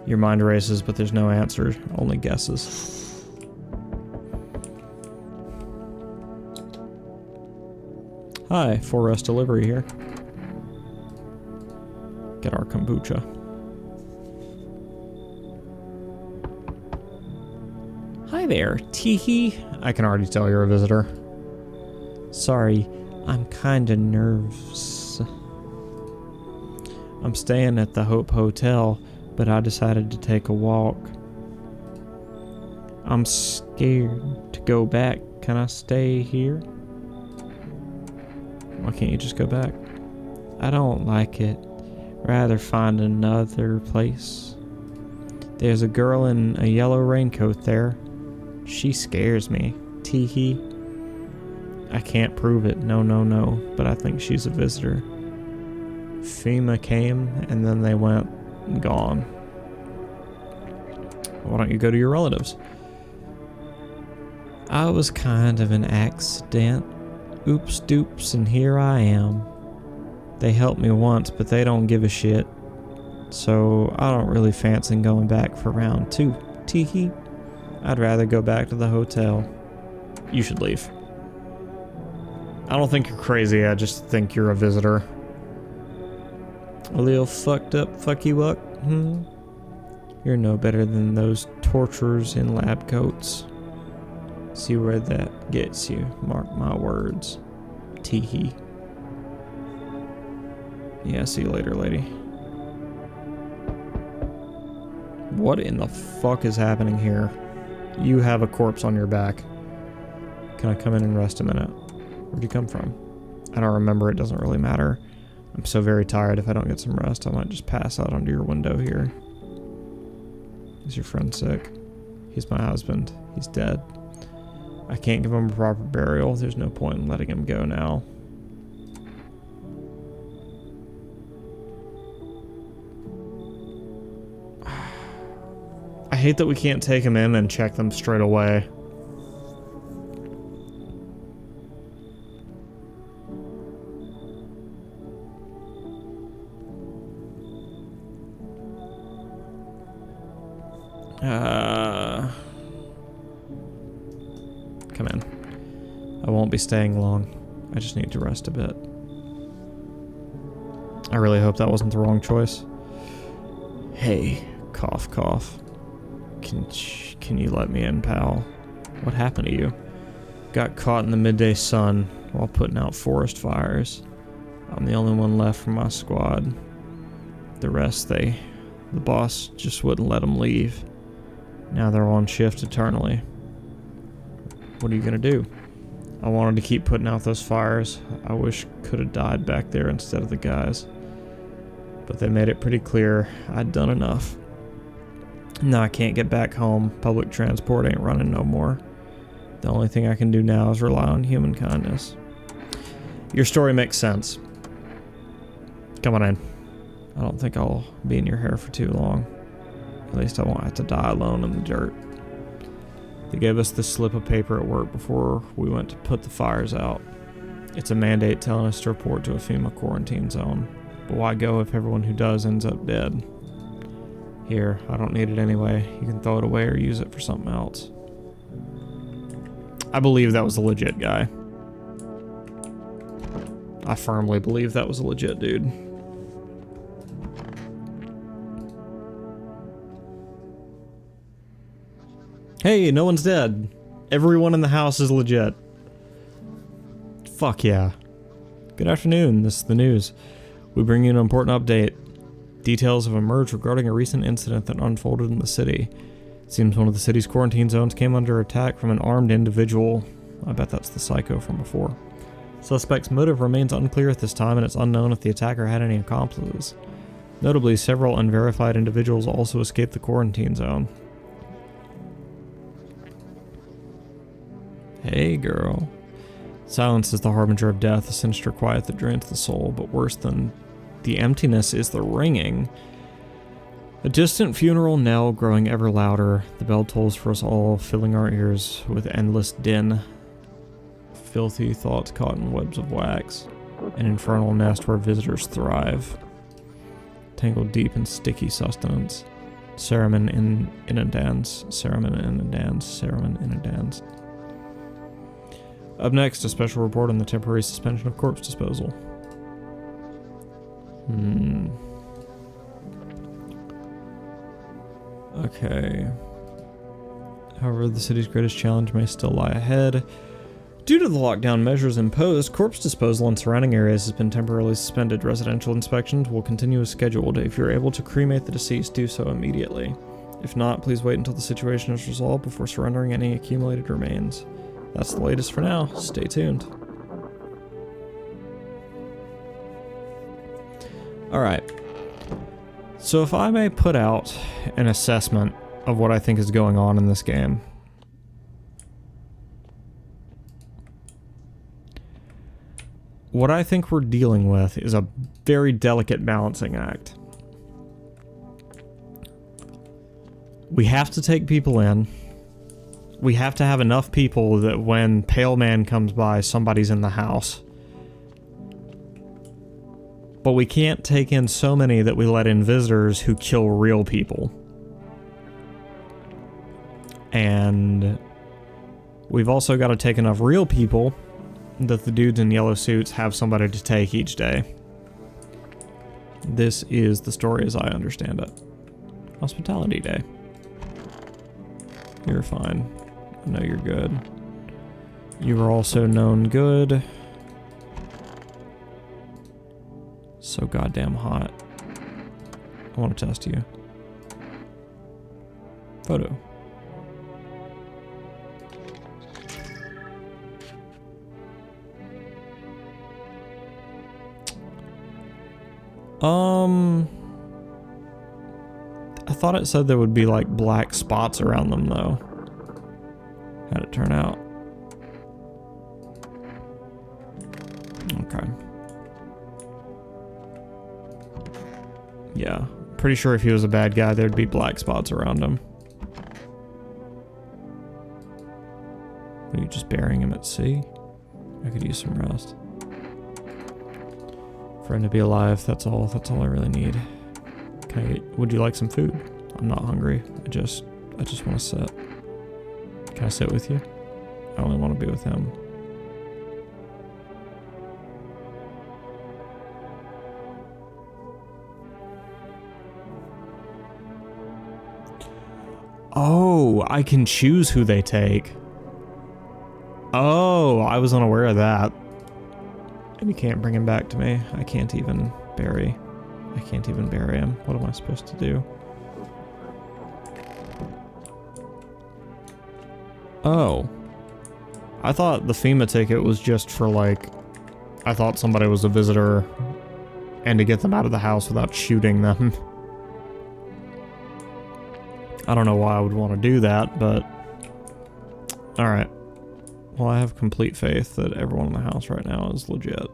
Your mind races, but there's no answer, only guesses. Hi, Forest Delivery here. Get our kombucha. Hi there, teehee. I can already tell you're a visitor. Sorry, I'm kinda nervous. I'm staying at the Hope Hotel, but I decided to take a walk. I'm scared to go back. Can I stay here? Why can't you just go back? I don't like it. Rather find another place. There's a girl in a yellow raincoat there. She scares me. Teehee. I can't prove it. No, but I think she's a visitor. FEMA came and then they went gone. Why don't you go to your relatives? I was kind of an accident. Oops doops, and here I am. They helped me once, but they don't give a shit. So I don't really fancy going back for round 2. Teehee. I'd rather go back to the hotel. You should leave. I don't think you're crazy, I just think you're a visitor. A little fucked up fuck you up, You're no better than those torturers in lab coats. See where that gets you. Mark my words. Teehee. Yeah, see you later, lady. What in the fuck is happening here? You have a corpse on your back. Can I come in and rest a minute? Where'd you come from? I don't remember. It doesn't really matter. I'm so very tired. If I don't get some rest, I might just pass out under your window here. Is your friend sick? He's my husband. He's dead. I can't give him a proper burial. There's no point in letting him go now. I hate that we can't take him in and check them straight away. Come in. I won't be staying long. I just need to rest a bit. I really hope that wasn't the wrong choice. Hey, cough, cough. Can you let me in, pal? What happened to you? Got caught in the midday sun while putting out forest fires. I'm the only one left from my squad. The rest, the boss just wouldn't let them leave. Now they're on shift eternally. What are you gonna do? I wanted to keep putting out those fires. I wish could have died back there instead of the guys. But they made it pretty clear I'd done enough. Now I can't get back home. Public transport ain't running no more. The only thing I can do now is rely on human kindness. Your story makes sense. Come on in. I don't think I'll be in your hair for too long. At least I won't have to die alone in the dirt. They gave us this slip of paper at work before we went to put the fires out. It's a mandate telling us to report to a FEMA quarantine zone. But why go if everyone who does ends up dead? Here, I don't need it anyway. You can throw it away or use it for something else. I believe that was a legit guy. I firmly believe that was a legit dude. Hey, no one's dead. Everyone in the house is legit. Fuck yeah. Good afternoon, this is the news. We bring you an important update. Details have emerged regarding a recent incident that unfolded in the city. It seems one of the city's quarantine zones came under attack from an armed individual. I bet that's the psycho from before. Suspect's motive remains unclear at this time, and it's unknown if the attacker had any accomplices. Notably, several unverified individuals also escaped the quarantine zone. Hey, girl. Silence is the harbinger of death, a sinister quiet that drains the soul, but worse than the emptiness is the ringing. A distant funeral knell growing ever louder. The bell tolls for us all, filling our ears with endless din. Filthy thoughts caught in webs of wax. An infernal nest where visitors thrive. Tangled deep in sticky sustenance. Cereman in a dance. Cereman in a dance. Cereman in a dance. Up next, a special report on the temporary suspension of corpse disposal. Okay. However, the city's greatest challenge may still lie ahead. Due to the lockdown measures imposed, corpse disposal in surrounding areas has been temporarily suspended. Residential inspections will continue as scheduled. If you're able to cremate the deceased, do so immediately. If not, please wait until the situation is resolved before surrendering any accumulated remains. That's the latest for now. Stay tuned. Alright. So if I may put out an assessment of what I think is going on in this game. What I think we're dealing with is a very delicate balancing act. We have to take people in. We have to have enough people that when Pale Man comes by, somebody's in the house. But we can't take in so many that we let in visitors who kill real people. And we've also got to take enough real people that the dudes in yellow suits have somebody to take each day. This is the story as I understand it. Hospitality Day. You're fine. I know you're good. You were also known good. So goddamn hot. I want to test you. Photo. I thought it said there would be like black spots around them though. How'd it turn out? Okay. Yeah, pretty sure if he was a bad guy, there'd be black spots around him. Are you just burying him at sea? I could use some rest. For him to be alive, that's all I really need. Would you like some food? I'm not hungry. I just want to sit. Can I sit with you? I only want to be with him. Oh, I can choose who they take. Oh, I was unaware of that. And you can't bring him back to me. I can't even bury him. What am I supposed to do? Oh. I thought the FEMA ticket was just for like, I thought somebody was a visitor and to get them out of the house without shooting them. I don't know why I would want to do that, but alright. Well, I have complete faith that everyone in the house right now is legit.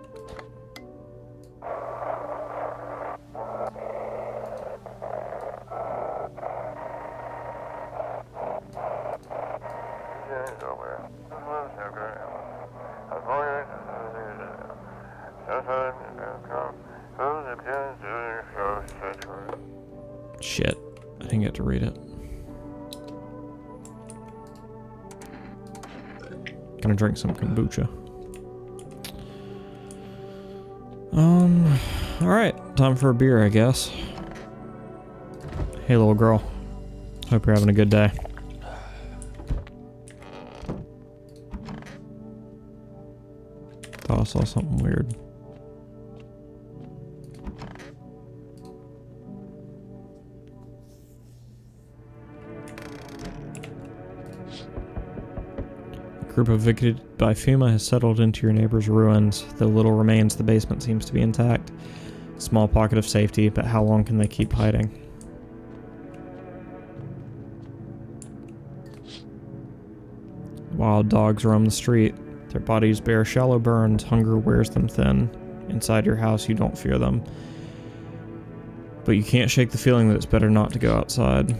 Shit, I didn't get to read it. Gonna drink some kombucha. Alright, time for a beer, I guess. Hey, little girl. Hope you're having a good day. Thought I saw something weird. A group evicted by FEMA has settled into your neighbor's ruins. Though little remains, the basement seems to be intact. Small pocket of safety, but how long can they keep hiding? Wild dogs roam the street. Their bodies bear shallow burns. Hunger wears them thin. Inside your house, you don't fear them. But you can't shake the feeling that it's better not to go outside.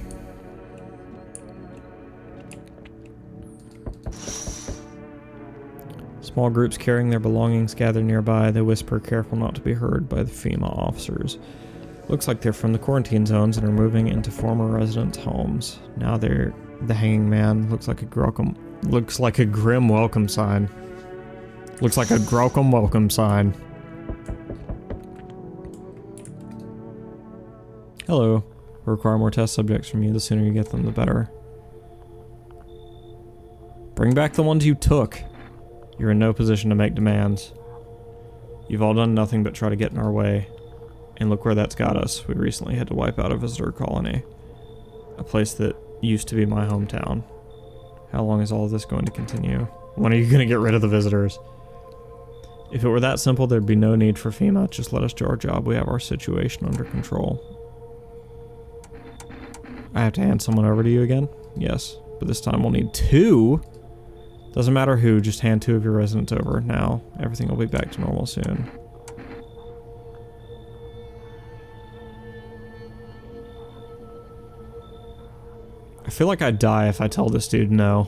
Small groups carrying their belongings gather nearby. They whisper, careful not to be heard by the FEMA officers. Looks like they're from the quarantine zones and are moving into former residents' homes. Now they're the hanging man. Looks like a grim welcome sign. Looks like a Grocum welcome sign. Hello. We require more test subjects from you. The sooner you get them, the better. Bring back the ones you took. You're in no position to make demands. You've all done nothing but try to get in our way. And look where that's got us. We recently had to wipe out a visitor colony. A place that used to be my hometown. How long is all of this going to continue? When are you going to get rid of the visitors? If it were that simple, there'd be no need for FEMA. Just let us do our job. We have our situation under control. I have to hand someone over to you again? Yes, but this time we'll need 2. Doesn't matter who, just hand 2 of your residents over now. Everything will be back to normal soon. I feel like I'd die if I tell this dude no.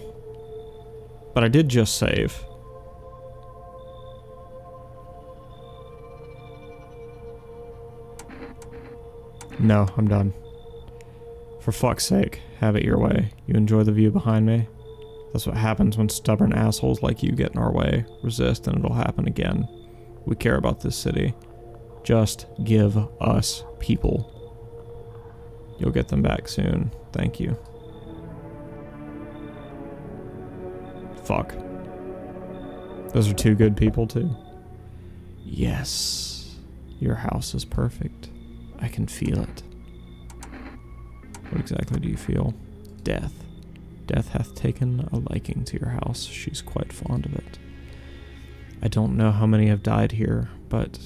But I did just save. No, I'm done. For fuck's sake, have it your way. You enjoy the view behind me? That's what happens when stubborn assholes like you get in our way. Resist and it'll happen again. We care about this city. Just give us people. You'll get them back soon. Thank you. Fuck. Those are two good people, too. Yes, your house is perfect. I can feel it. What exactly do you feel? Death. Death hath taken a liking to your house. She's quite fond of it. I don't know how many have died here, but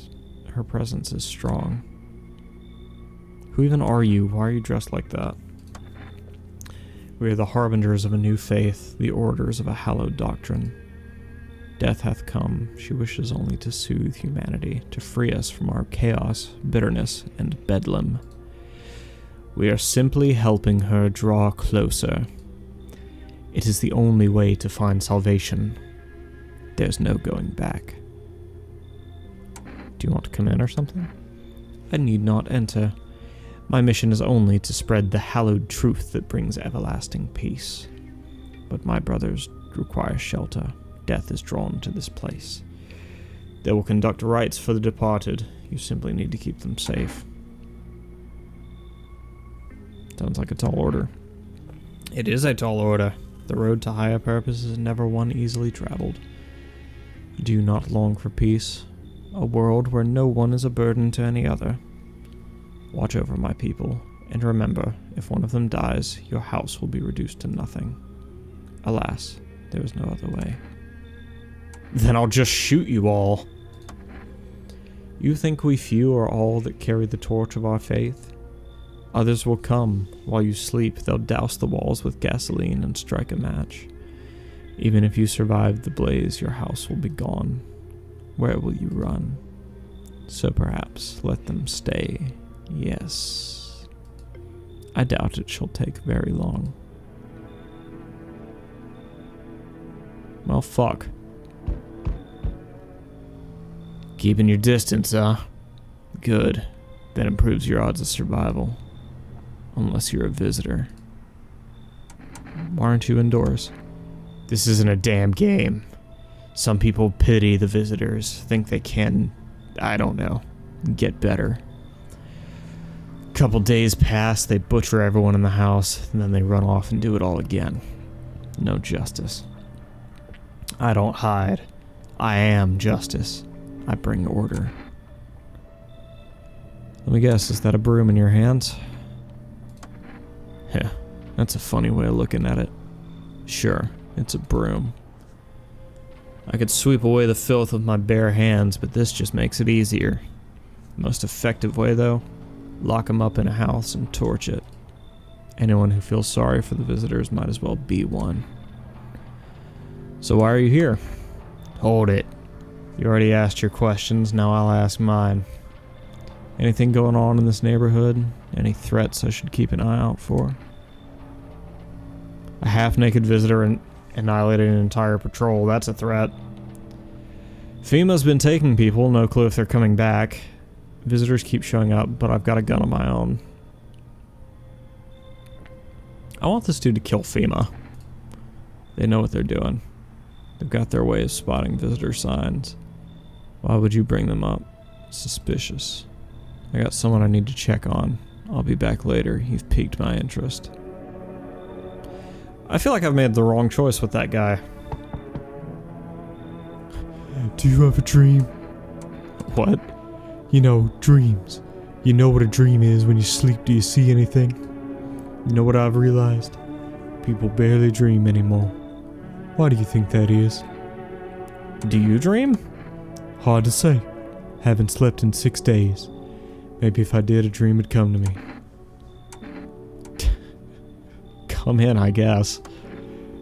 her presence is strong. Who even are you? Why are you dressed like that? We are the harbingers of a new faith, the orders of a hallowed doctrine. Death hath come. She wishes only to soothe humanity, to free us from our chaos, bitterness, and bedlam. We are simply helping her draw closer. It is the only way to find salvation. There's no going back. Do you want to come in or something? I need not enter. My mission is only to spread the hallowed truth that brings everlasting peace. But my brothers require shelter. Death is drawn to this place. They will conduct rites for the departed. You simply need to keep them safe. Sounds like a tall order. It is a tall order. The road to higher purpose is never one easily traveled. Do you not long for peace? A world where no one is a burden to any other? Watch over my people, and remember, if one of them dies, your house will be reduced to nothing. Alas, there is no other way. Then I'll just shoot you all. You think we few are all that carry the torch of our faith? Others will come. While you sleep, they'll douse the walls with gasoline and strike a match. Even if you survive the blaze, your house will be gone. Where will you run? So perhaps let them stay. Yes. I doubt it shall take very long. Well, fuck. Keeping your distance, huh? Good. That improves your odds of survival. Unless you're a visitor. Why aren't you indoors? This isn't a damn game. Some people pity the visitors, think they can, I don't know, get better. Couple days pass, they butcher everyone in the house, and then they run off and do it all again. No justice. I don't hide. I am justice. I bring order. Let me guess, is that a broom in your hands? Yeah, that's a funny way of looking at it. Sure, it's a broom. I could sweep away the filth with my bare hands, but this just makes it easier. Most effective way, though? Lock them up in a house and torch it. Anyone who feels sorry for the visitors might as well be one. So why are you here? Hold it. You already asked your questions, now I'll ask mine. Anything going on in this neighborhood? Any threats I should keep an eye out for? A half-naked visitor annihilated an entire patrol. That's a threat. FEMA's been taking people. No clue if they're coming back. Visitors keep showing up, but I've got a gun of my own. I want this dude to kill FEMA. They know what they're doing. They've got their way of spotting visitor signs. Why would you bring them up? Suspicious. I got someone I need to check on. I'll be back later. You've piqued my interest. I feel like I've made the wrong choice with that guy. Do you have a dream? What? You know, dreams. You know what a dream is when you sleep. Do you see anything? You know what I've realized? People barely dream anymore. Why do you think that is? Do you dream? Hard to say. Haven't slept in 6 days. Maybe if I did, a dream would come to me. Come in, I guess.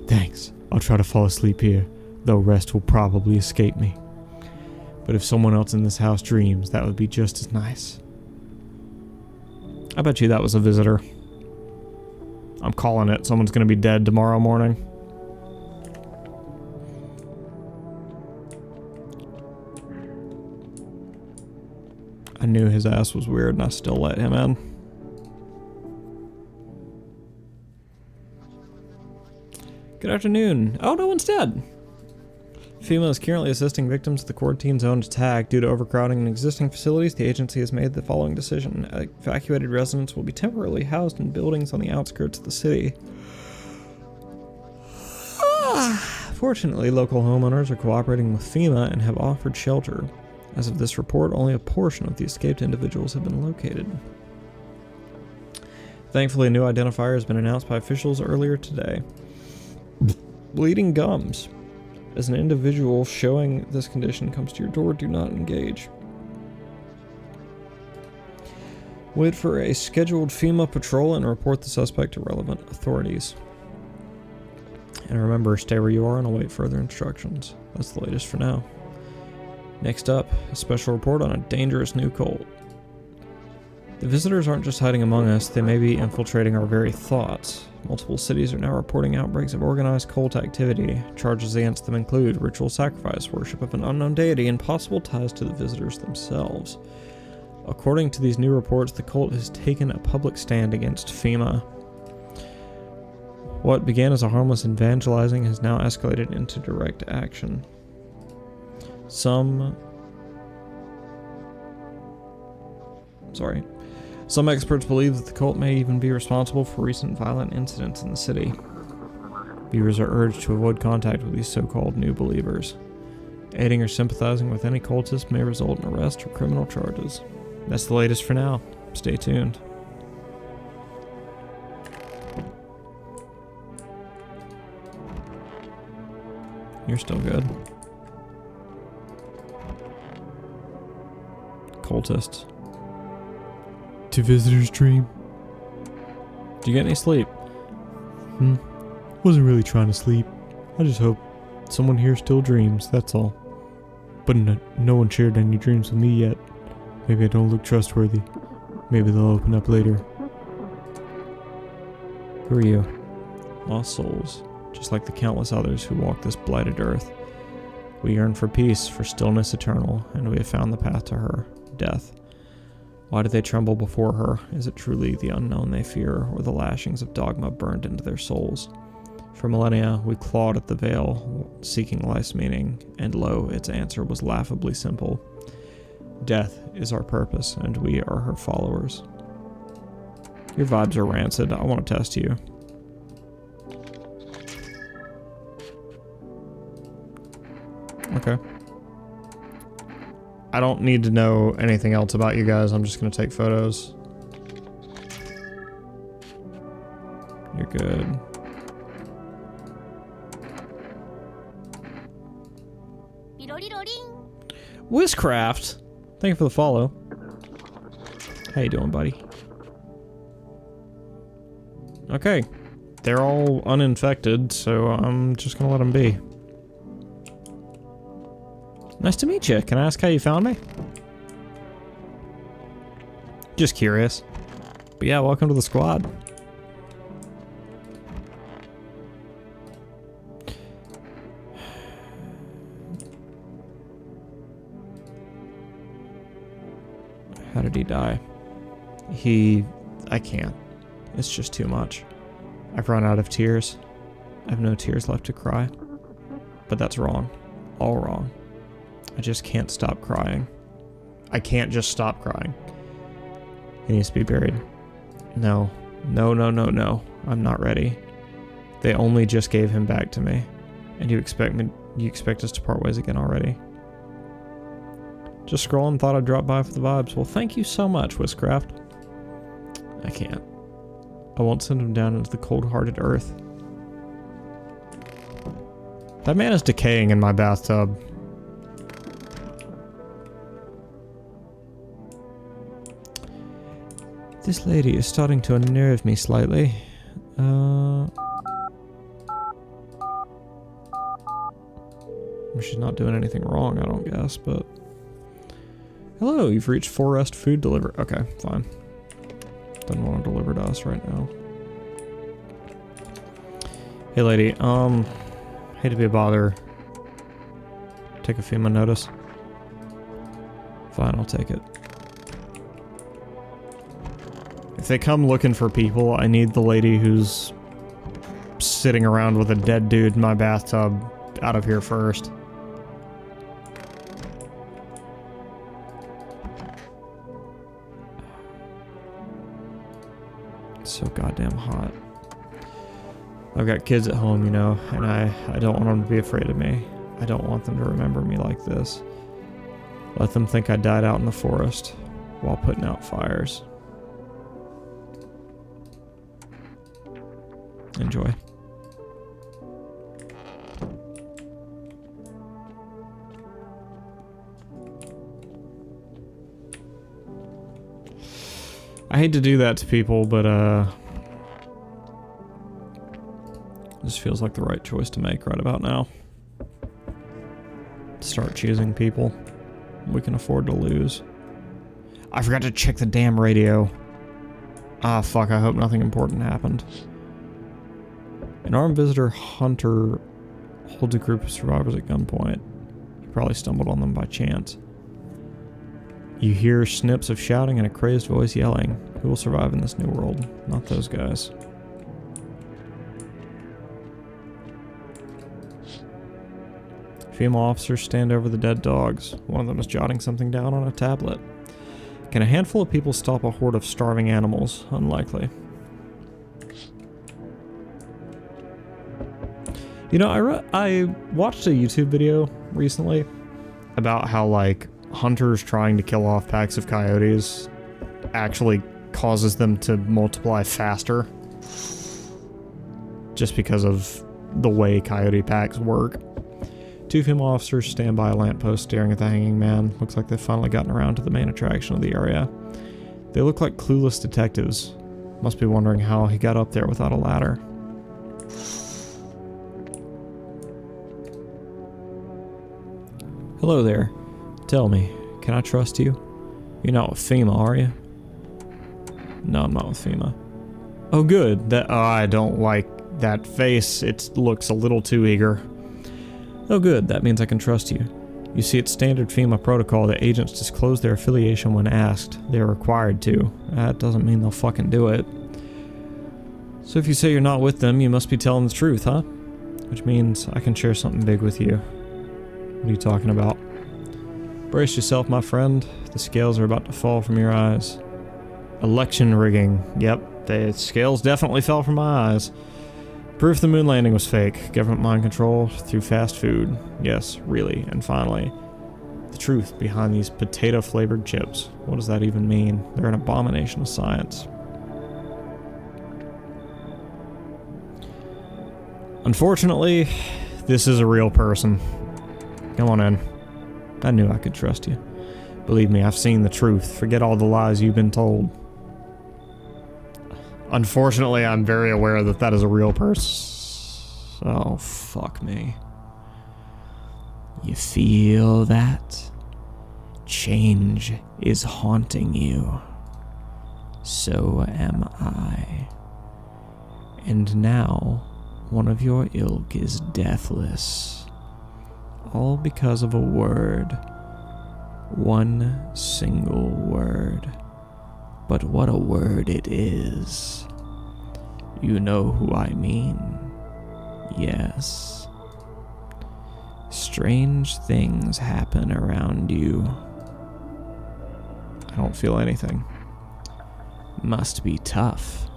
Thanks. I'll try to fall asleep here, though rest will probably escape me. But if someone else in this house dreams, that would be just as nice. I bet you that was a visitor. I'm calling it. Someone's gonna be dead tomorrow morning. I knew his ass was weird and I still let him in. Good afternoon. Oh, no one's dead. FEMA is currently assisting victims of the quarantine zone attack. Due to overcrowding in existing facilities, the agency has made the following decision. Evacuated residents will be temporarily housed in buildings on the outskirts of the city. Fortunately, local homeowners are cooperating with FEMA and have offered shelter. As of this report, only a portion of the escaped individuals have been located. Thankfully, a new identifier has been announced by officials earlier today. Bleeding gums. As an individual showing this condition comes to your door, do not engage. Wait for a scheduled FEMA patrol and report the suspect to relevant authorities. And remember, stay where you are and await further instructions. That's the latest for now. Next up, a special report on a dangerous new cult. The visitors aren't just hiding among us, they may be infiltrating our very thoughts. Multiple cities are now reporting outbreaks of organized cult activity. Charges against them include ritual sacrifice, worship of an unknown deity, and possible ties to the visitors themselves. According to these new reports, the cult has taken a public stand against FEMA. What began as a harmless evangelizing has now escalated into direct action. Some experts believe that the cult may even be responsible for recent violent incidents in the city. Viewers are urged to avoid contact with these so-called new believers. Aiding or sympathizing with any cultist may result in arrest or criminal charges. That's the latest for now. Stay tuned. You're still good. Cultists. To visitor's dream. Did you get any sleep? Wasn't really trying to sleep. I just hope someone here still dreams, that's all. But no one shared any dreams with me yet. Maybe I don't look trustworthy. Maybe they'll open up later. Who are you? Lost souls, just like the countless others who walk this blighted earth. We yearn for peace, for stillness eternal, and we have found the path to her, death. Why do they tremble before her? Is it truly the unknown they fear, or the lashings of dogma burned into their souls? For millennia, we clawed at the veil, seeking life's meaning, and lo, its answer was laughably simple. Death is our purpose, and we are her followers. Your vibes are rancid. I want to test you. Okay. I don't need to know anything else about you guys. I'm just going to take photos. You're good. Wizcraft! Thank you for the follow. How you doing, buddy? Okay. They're all uninfected, so I'm just gonna let them be. Nice to meet you. Can I ask how you found me? Just curious. But yeah, welcome to the squad. How did he die? I can't. It's just too much. I've run out of tears. I have no tears left to cry. But that's wrong. All wrong. I just can't stop crying. I can't just stop crying. He needs to be buried. No. No, no, no, no. I'm not ready. They only just gave him back to me. And you expect us to part ways again already? Just scrolling, thought I'd drop by for the vibes. Well, thank you so much, Wizcraft. I can't. I won't send him down into the cold-hearted earth. That man is decaying in my bathtub. This lady is starting to unnerve me slightly. She's not doing anything wrong, I don't guess, but... Hello, you've reached Forest Food Delivery. Okay, fine. Doesn't want to deliver to us right now. Hey lady, hate to be a bother. Take a FEMA notice. Fine, I'll take it. If they come looking for people, I need the lady who's sitting around with a dead dude in my bathtub out of here first. It's so goddamn hot. I've got kids at home, you know, and I don't want them to be afraid of me. I don't want them to remember me like this. Let them think I died out in the forest while putting out fires. Enjoy. I hate to do that to people, but this feels like the right choice to make right about now. Start choosing people we can afford to lose. I forgot to check the damn radio. Ah, fuck, I hope nothing important happened. An armed visitor hunter holds a group of survivors at gunpoint. He probably stumbled on them by chance. You hear snips of shouting and a crazed voice yelling. Who will survive in this new world? Not those guys. Female officers stand over the dead dogs. One of them is jotting something down on a tablet. Can a handful of people stop a horde of starving animals? Unlikely. You know, I watched a YouTube video recently about how, like, hunters trying to kill off packs of coyotes actually causes them to multiply faster just because of the way coyote packs work. Two female officers stand by a lamppost staring at the hanging man. Looks like they've finally gotten around to the main attraction of the area. They look like clueless detectives. Must be wondering how he got up there without a ladder. Hello there. Tell me, can I trust you? You're not with FEMA, are you? No, I'm not with FEMA. Oh, good. I don't like that face. It looks a little too eager. Oh, good. That means I can trust you. You see, it's standard FEMA protocol that agents disclose their affiliation when asked. They're required to. That doesn't mean they'll fucking do it. So if you say you're not with them, you must be telling the truth, huh? Which means I can share something big with you. What are you talking about? Brace yourself, my friend. The scales are about to fall from your eyes. Election rigging. Yep, the scales definitely fell from my eyes. Proof the moon landing was fake. Government mind control through fast food. Yes, really. And finally, the truth behind these potato-flavored chips. What does that even mean? They're an abomination of science. Unfortunately, this is a real person. Come on in. I knew I could trust you. Believe me, I've seen the truth. Forget all the lies you've been told. Unfortunately, I'm very aware that that is a real person. Oh, fuck me. You feel that? Change is haunting you. So am I. And now, one of your ilk is deathless. All because of a word. One single word. But what a word it is. You know who I mean. Yes. Strange things happen around you. I don't feel anything. Must be tough.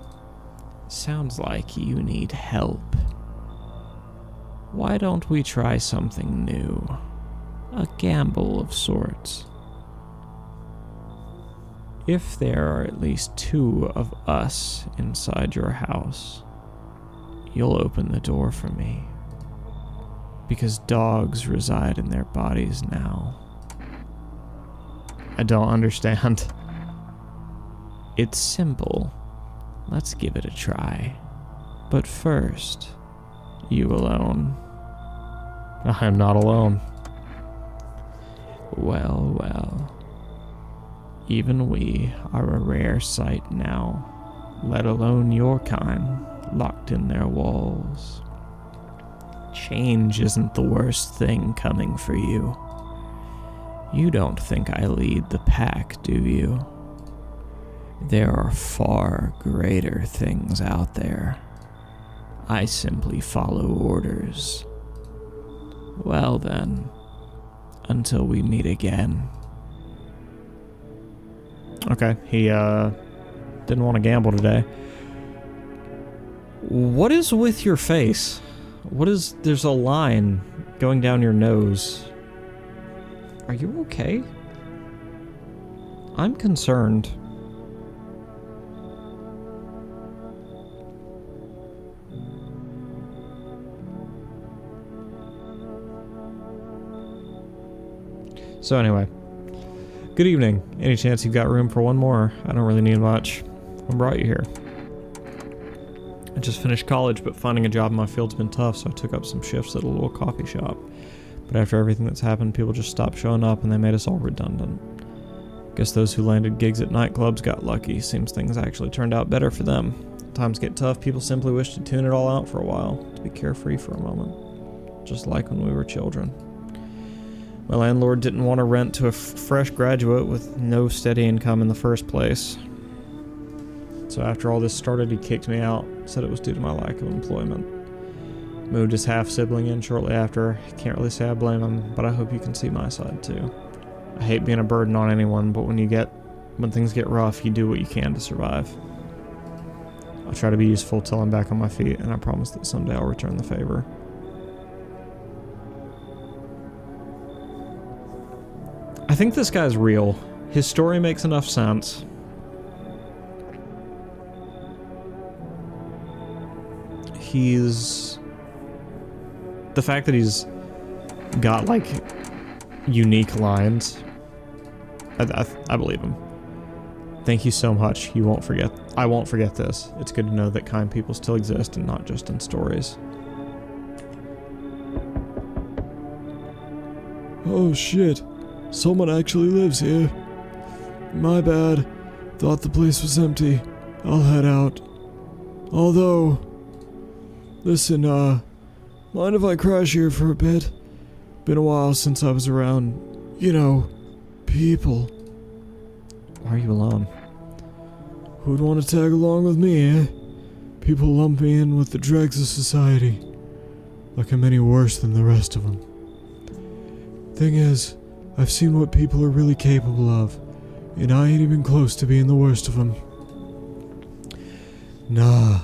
Sounds like you need help. Why don't we try something new? A gamble of sorts. If there are at least 2 of us inside your house, you'll open the door for me. Because dogs reside in their bodies now. I don't understand. It's simple. Let's give it a try. But first, you alone. I am not alone. Well, well. Even we are a rare sight now, let alone your kind, locked in their walls. Change isn't the worst thing coming for you. You don't think I lead the pack, do you? There are far greater things out there. I simply follow orders. Well then, until we meet again. Okay, he didn't want to gamble today. What is with your face? There's a line going down your nose. Are you okay? I'm concerned. So anyway, good evening. Any chance you've got room for one more? I don't really need much. What brought you here? I just finished college, but finding a job in my field's been tough, so I took up some shifts at a little coffee shop. But after everything that's happened, people just stopped showing up and they made us all redundant. Guess those who landed gigs at nightclubs got lucky. Seems things actually turned out better for them. Times get tough, people simply wish to tune it all out for a while, to be carefree for a moment. Just like when we were children. My landlord didn't want to rent to a fresh graduate with no steady income in the first place. So after all this started, he kicked me out, said it was due to my lack of employment. Moved his half-sibling in shortly after. Can't really say I blame him, but I hope you can see my side too. I hate being a burden on anyone, but when things get rough, you do what you can to survive. I'll try to be useful till I'm back on my feet, and I promise that someday I'll return the favor. I think this guy's real. His story makes enough sense. The fact that he's got, like, unique lines, I believe him. Thank you so much. I won't forget this. It's good to know that kind people still exist and not just in stories. Oh shit. Someone actually lives here. My bad. Thought the place was empty. I'll head out. Although... Listen, mind if I crash here for a bit? Been a while since I was around, people. Why are you alone? Who'd want to tag along with me, eh? People lump me in with the dregs of society. Like I'm any worse than the rest of them. Thing is, I've seen what people are really capable of, and I ain't even close to being the worst of them. Nah,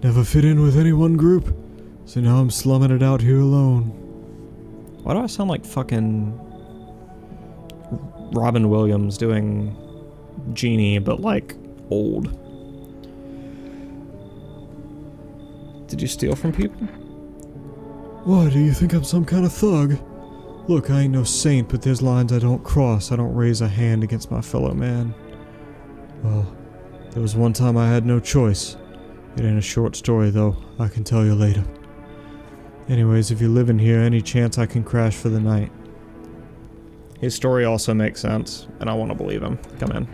never fit in with any one group, so now I'm slumming it out here alone. Why do I sound like fucking Robin Williams doing Genie, but like old? Did you steal from people? What, do you think I'm some kind of thug? Look, I ain't no saint, but there's lines I don't cross. I don't raise a hand against my fellow man. Well, there was one time I had no choice. It ain't a short story, though. I can tell you later. Anyways, if you live in here, any chance I can crash for the night? His story also makes sense, and I want to believe him. Come in.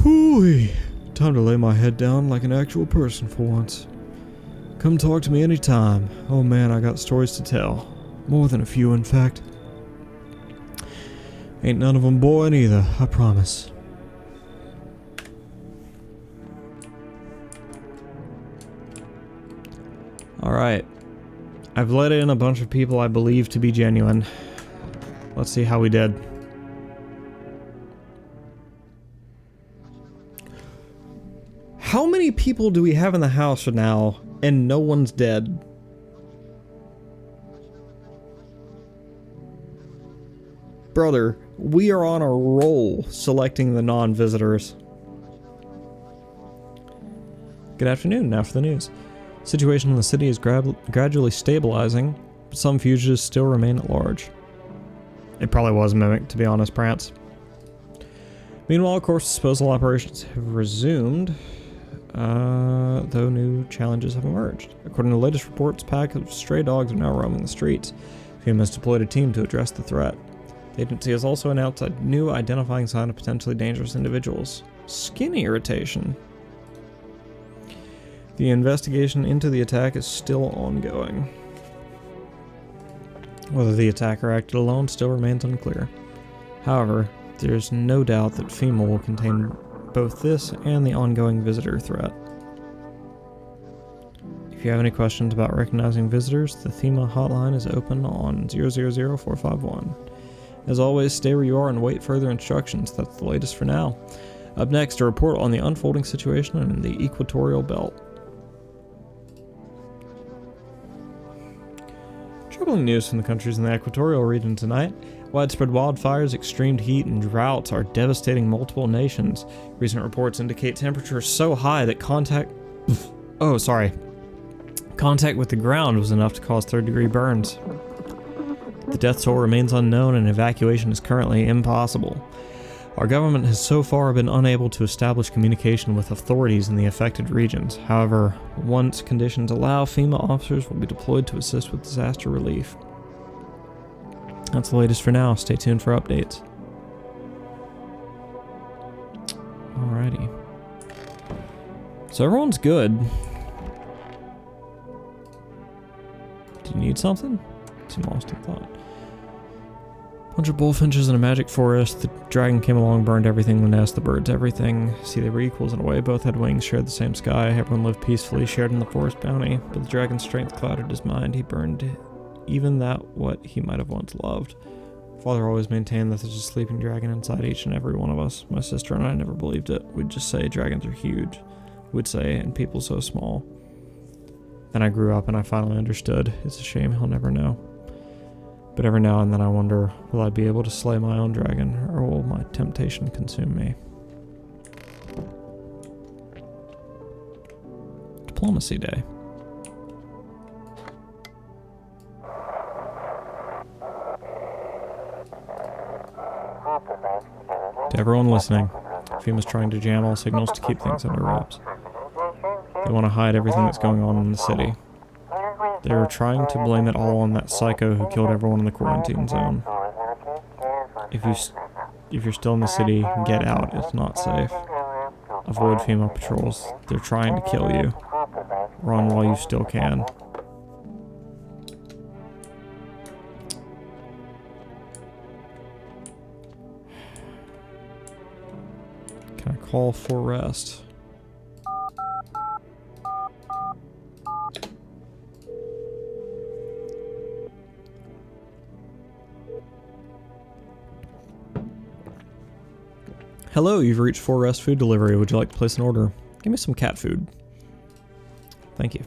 Whoo-wee. Time to lay my head down like an actual person for once. Come talk to me anytime. Oh man, I got stories to tell. More than a few, in fact. Ain't none of them boring either, I promise. Alright. I've let in a bunch of people I believe to be genuine. Let's see how we did. How many people do we have in the house now and no one's dead? Brother, we are on a roll selecting the non-visitors. Good afternoon, now for the news. Situation in the city is gradually stabilizing, but some fugitives still remain at large. It probably was Mimic, to be honest, Prance. Meanwhile, of course, disposal operations have resumed, though new challenges have emerged. According to the latest reports, packs of stray dogs are now roaming the streets. FEMA has deployed a team to address the threat. The agency has also announced a new identifying sign of potentially dangerous individuals. Skin irritation. The investigation into the attack is still ongoing. Whether the attacker acted alone still remains unclear. However, there's no doubt that FEMA will contain both this and the ongoing visitor threat. If you have any questions about recognizing visitors, the FEMA hotline is open on 000451. As always, stay where you are and wait further instructions. That's the latest for now. Up next, a report on the unfolding situation in the equatorial belt. Troubling news from the countries in the equatorial region tonight. Widespread wildfires, extreme heat, and droughts are devastating multiple nations. Recent reports indicate temperatures so high that contact with the ground was enough to cause third-degree burns. The death toll remains unknown and evacuation is currently impossible. Our government has so far been unable to establish communication with authorities in the affected regions. However, once conditions allow, FEMA officers will be deployed to assist with disaster relief. That's the latest for now. Stay tuned for updates. Alrighty. So everyone's good. Do you need something? Seem lost in thought. Bunch of bullfinches in a magic forest. The dragon came along, burned everything, the nest, the birds, everything. See, they were equals in a way. Both had wings, shared the same sky. Everyone lived peacefully, shared in the forest bounty. But the dragon's strength clouded his mind. He burned even that what he might have once loved. Father always maintained that there's a sleeping dragon inside each and every one of us. My sister and I never believed it. We'd just say dragons are huge. We'd say, and people so small. Then I grew up and I finally understood. It's a shame he'll never know. But every now and then I wonder, will I be able to slay my own dragon, or will my temptation consume me? Diplomacy Day. To everyone listening, FEMA's trying to jam all signals to keep things under wraps. They want to hide everything that's going on in the city. They're trying to blame it all on that psycho who killed everyone in the quarantine zone. If you're still in the city, get out. It's not safe. Avoid FEMA patrols. They're trying to kill you. Run while you still can. Can I call for rest? Hello, you've reached Forest Food Delivery. Would you like to place an order? Give me some cat food. Thank you.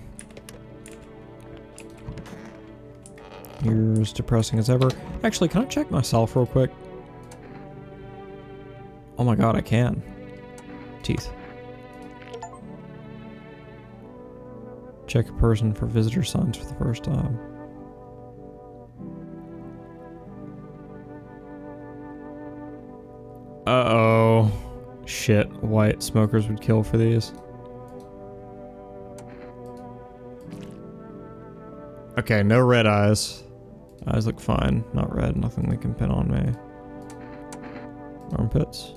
You're as depressing as ever. Actually, can I check myself real quick? Oh my god, I can. Teeth. Check a person for visitor signs for the first time. Uh-oh. Shit, white smokers would kill for these. Okay, no red eyes. Eyes look fine. Not red, nothing they can pin on me. Armpits.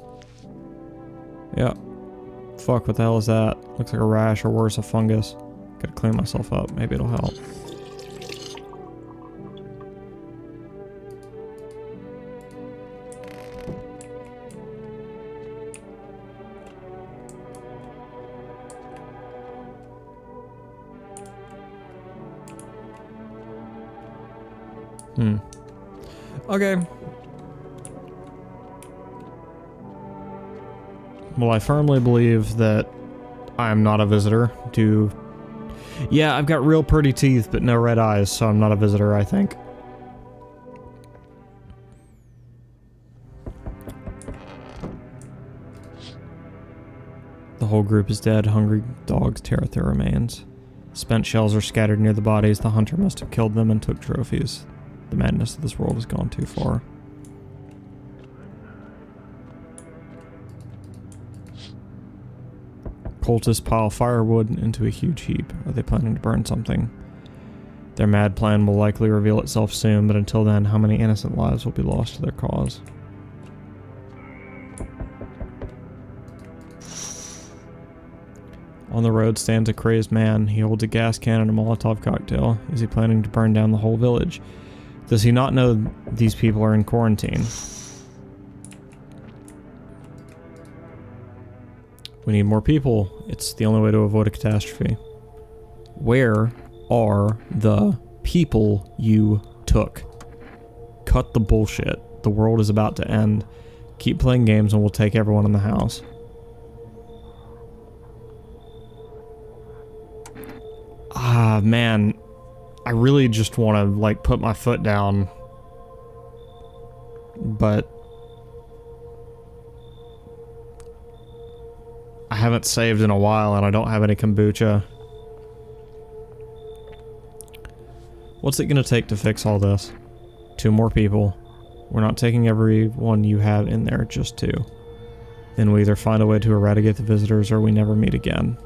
Yeah. Fuck, what the hell is that? Looks like a rash or worse, a fungus. Gotta clean myself up, maybe it'll help. Okay. Well, I firmly believe that I'm not a visitor. Yeah, I've got real pretty teeth, but no red eyes, so I'm not a visitor, I think. The whole group is dead. Hungry dogs tear at their remains. Spent shells are scattered near the bodies. The hunter must have killed them and took trophies. The madness of this world has gone too far. Cultists pile firewood into a huge heap. Are they planning to burn something? Their mad plan will likely reveal itself soon, but until then, how many innocent lives will be lost to their cause? On the road stands a crazed man. He holds a gas can and a Molotov cocktail. Is he planning to burn down the whole village? Does he not know these people are in quarantine? We need more people. It's the only way to avoid a catastrophe. Where are the people you took? Cut the bullshit. The world is about to end. Keep playing games and we'll take everyone in the house. Ah, man. I really just want to, like, put my foot down. But I haven't saved in a while and I don't have any kombucha. What's it gonna take to fix all this? 2 more people. We're not taking everyone you have in there, just 2. Then we either find a way to eradicate the visitors or we never meet again.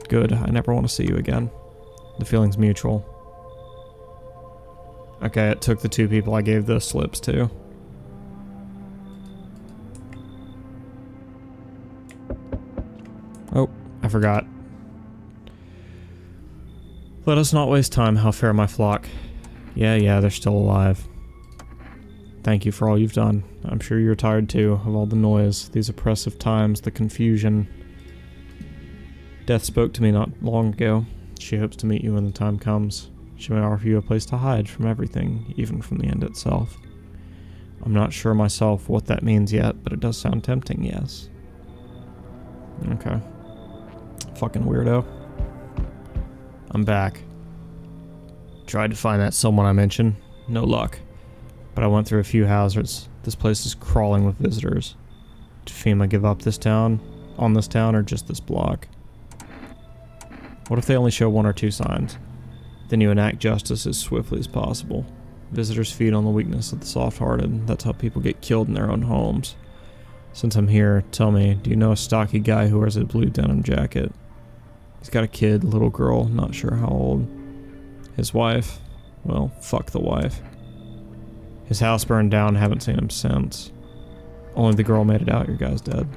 Good, I never want to see you again. The feeling's mutual. Okay, it took the 2 people I gave the slips to. Oh, I forgot. Let us not waste time. How fare my flock? Yeah, they're still alive. Thank you for all you've done. I'm sure you're tired too, of all the noise, these oppressive times, the confusion. Death spoke to me not long ago. She hopes to meet you when the time comes. She may offer you a place to hide from everything, even from the end itself. I'm not sure myself what that means yet, but it does sound tempting, yes. Okay. Fucking weirdo. I'm back. Tried to find that someone I mentioned. No luck. But I went through a few hazards. This place is crawling with visitors. Did FEMA give up this town? On this town, or just this block? What if they only show 1 or 2 signs? Then you enact justice as swiftly as possible. Visitors feed on the weakness of the soft-hearted. That's how people get killed in their own homes. Since I'm here, tell me, do you know a stocky guy who wears a blue denim jacket? He's got a kid, little girl, not sure how old. His wife? Well, fuck the wife. His house burned down, haven't seen him since. Only the girl made it out, your guy's dead.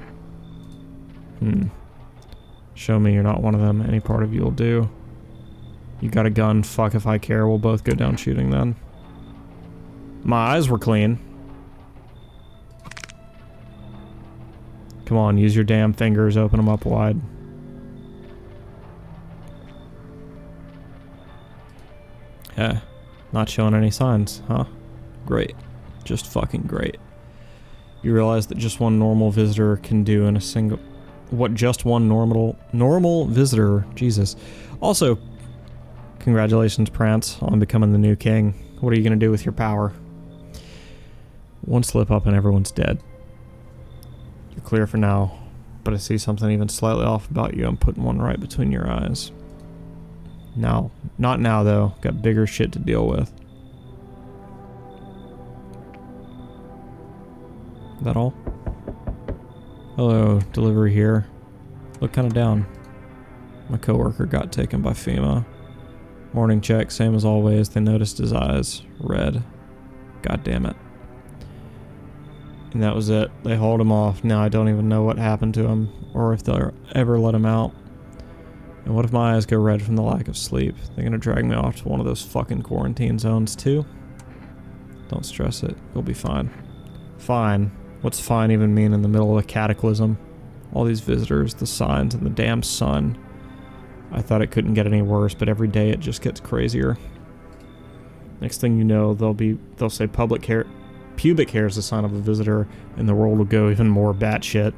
Show me you're not one of them, any part of you'll do. You got a gun, fuck if I care, we'll both go down shooting then. My eyes were clean. Come on, use your damn fingers, open them up wide. Yeah, not showing any signs, huh? Great. Just fucking great. You realize that just one normal visitor can do in a single... What just one normal visitor... Jesus. Also, congratulations, Prance, on becoming the new king. What are you gonna do with your power? 1 slip up and everyone's dead. You're clear for now, but I see something even slightly off about you. I'm putting one right between your eyes. Now. Not now, though. Got bigger shit to deal with. That all? Hello, delivery here. Look kinda down. My coworker got taken by FEMA. Morning check, same as always. They noticed his eyes. Red. God damn it. And that was it. They hauled him off. Now I don't even know what happened to him, or if they'll ever let him out. And what if my eyes go red from the lack of sleep? They're gonna drag me off to one of those fucking quarantine zones too? Don't stress it. You'll be fine. Fine. What's fine even mean in the middle of a cataclysm? All these visitors, the signs, and the damn sun. I thought it couldn't get any worse, but every day it just gets crazier. Next thing you know, they'll say pubic hair is a sign of a visitor, and the world will go even more batshit.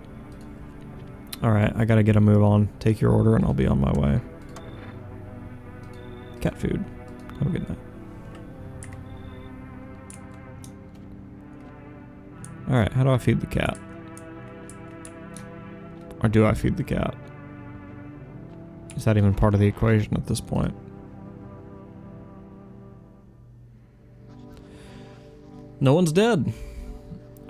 Alright, I gotta get a move on. Take your order and I'll be on my way. Cat food. Have a good night. Alright, how do I feed the cat? Or do I feed the cat? Is that even part of the equation at this point? No one's dead.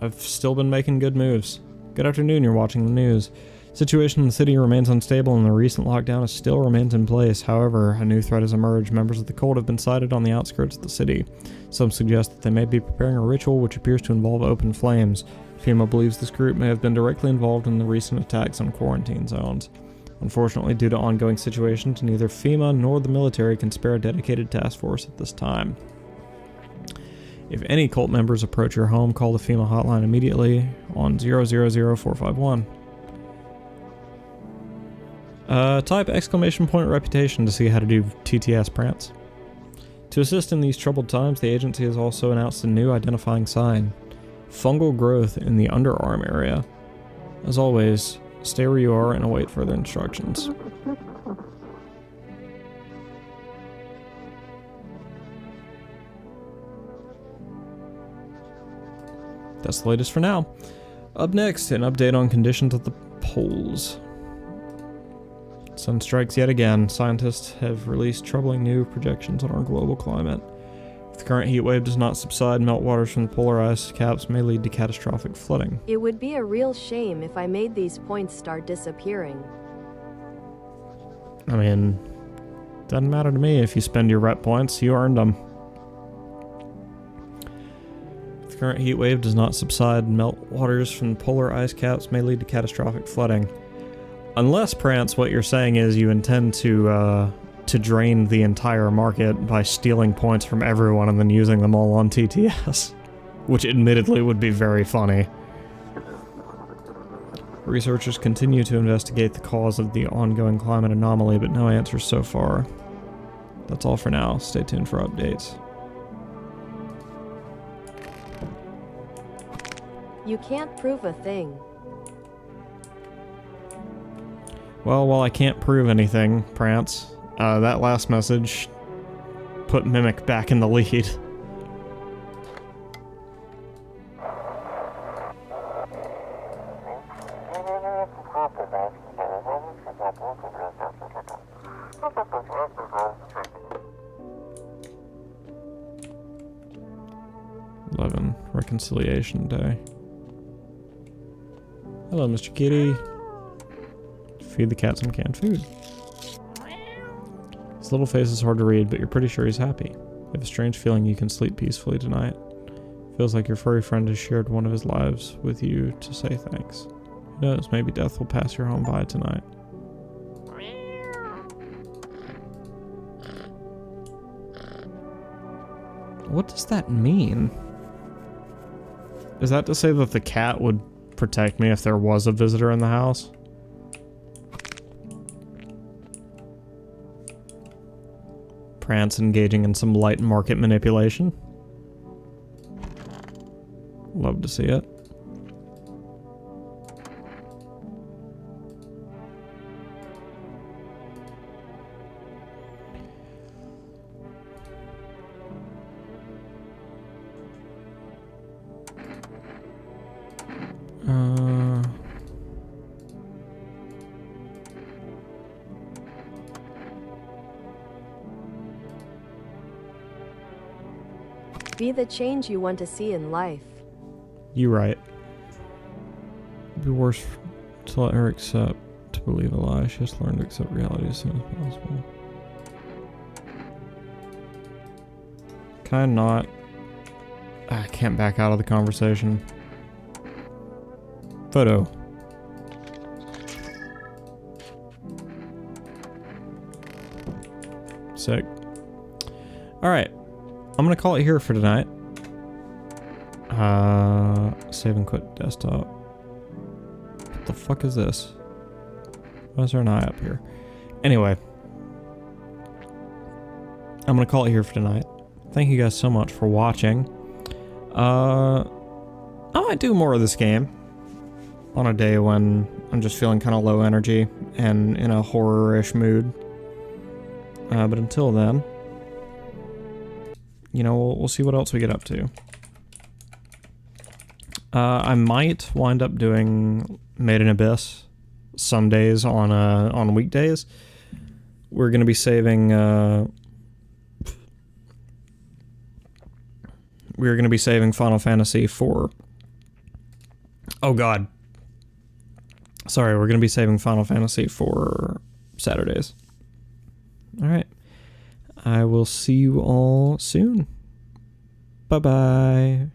I've still been making good moves. Good afternoon, you're watching the news. Situation in the city remains unstable and the recent lockdown still remains in place. However, a new threat has emerged. Members of the cult have been sighted on the outskirts of the city. Some suggest that they may be preparing a ritual which appears to involve open flames. FEMA believes this group may have been directly involved in the recent attacks on quarantine zones. Unfortunately, due to ongoing situations, neither FEMA nor the military can spare a dedicated task force at this time. If any cult members approach your home, call the FEMA hotline immediately on 000451. Type !reputation to see how to do TTS Prance. To assist in these troubled times, the agency has also announced a new identifying sign. Fungal growth in the underarm area. As always, stay where you are and await further instructions. That's the latest for now. Up next, an update on conditions at the poles. Sun strikes yet again. Scientists have released troubling new projections on our global climate. If the current heat wave does not subside, meltwaters from the polar ice caps may lead to catastrophic flooding. It would be a real shame if I made these points start disappearing. I mean, doesn't matter to me if you spend your rep points, you earned them. If the current heat wave does not subside, meltwaters from the polar ice caps may lead to catastrophic flooding. Unless, Prance, what you're saying is you intend to drain the entire market by stealing points from everyone and then using them all on TTS. Which admittedly would be very funny. Researchers continue to investigate the cause of the ongoing climate anomaly, but no answers so far. That's all for now. Stay tuned for updates. You can't prove a thing. Well, while I can't prove anything, Prance, that last message put Mimic back in the lead. Reconciliation Day. Hello, Mr. Kitty. Feed the cat some canned food. His little face is hard to read, but you're pretty sure he's happy. You have a strange feeling you can sleep peacefully tonight. Feels like your furry friend has shared one of his lives with you to say thanks. Who knows, maybe death will pass your home by tonight. What does that mean? Is that to say that the cat would protect me if there was a visitor in the house? Prance engaging in some light market manipulation. Love to see it. Be the change you want to see in life. You right. It'd be worse to let her accept to believe a lie. She has to learn to accept reality as soon as possible. Can I not? I can't back out of the conversation. Photo. Sick. Alright. I'm gonna call it here for tonight. Save and quit desktop. What the fuck is this? Why is there an eye up here? Anyway. I'm gonna call it here for tonight. Thank you guys so much for watching. I might do more of this game on a day when I'm just feeling kind of low energy and in a horror-ish mood. But until then, you know, we'll see what else we get up to. I might wind up doing Made in Abyss some days on weekdays. We're gonna be saving we're gonna be saving Final Fantasy for. Oh God. Sorry, we're gonna be saving Final Fantasy for Saturdays. All right. I will see you all soon. Bye-bye.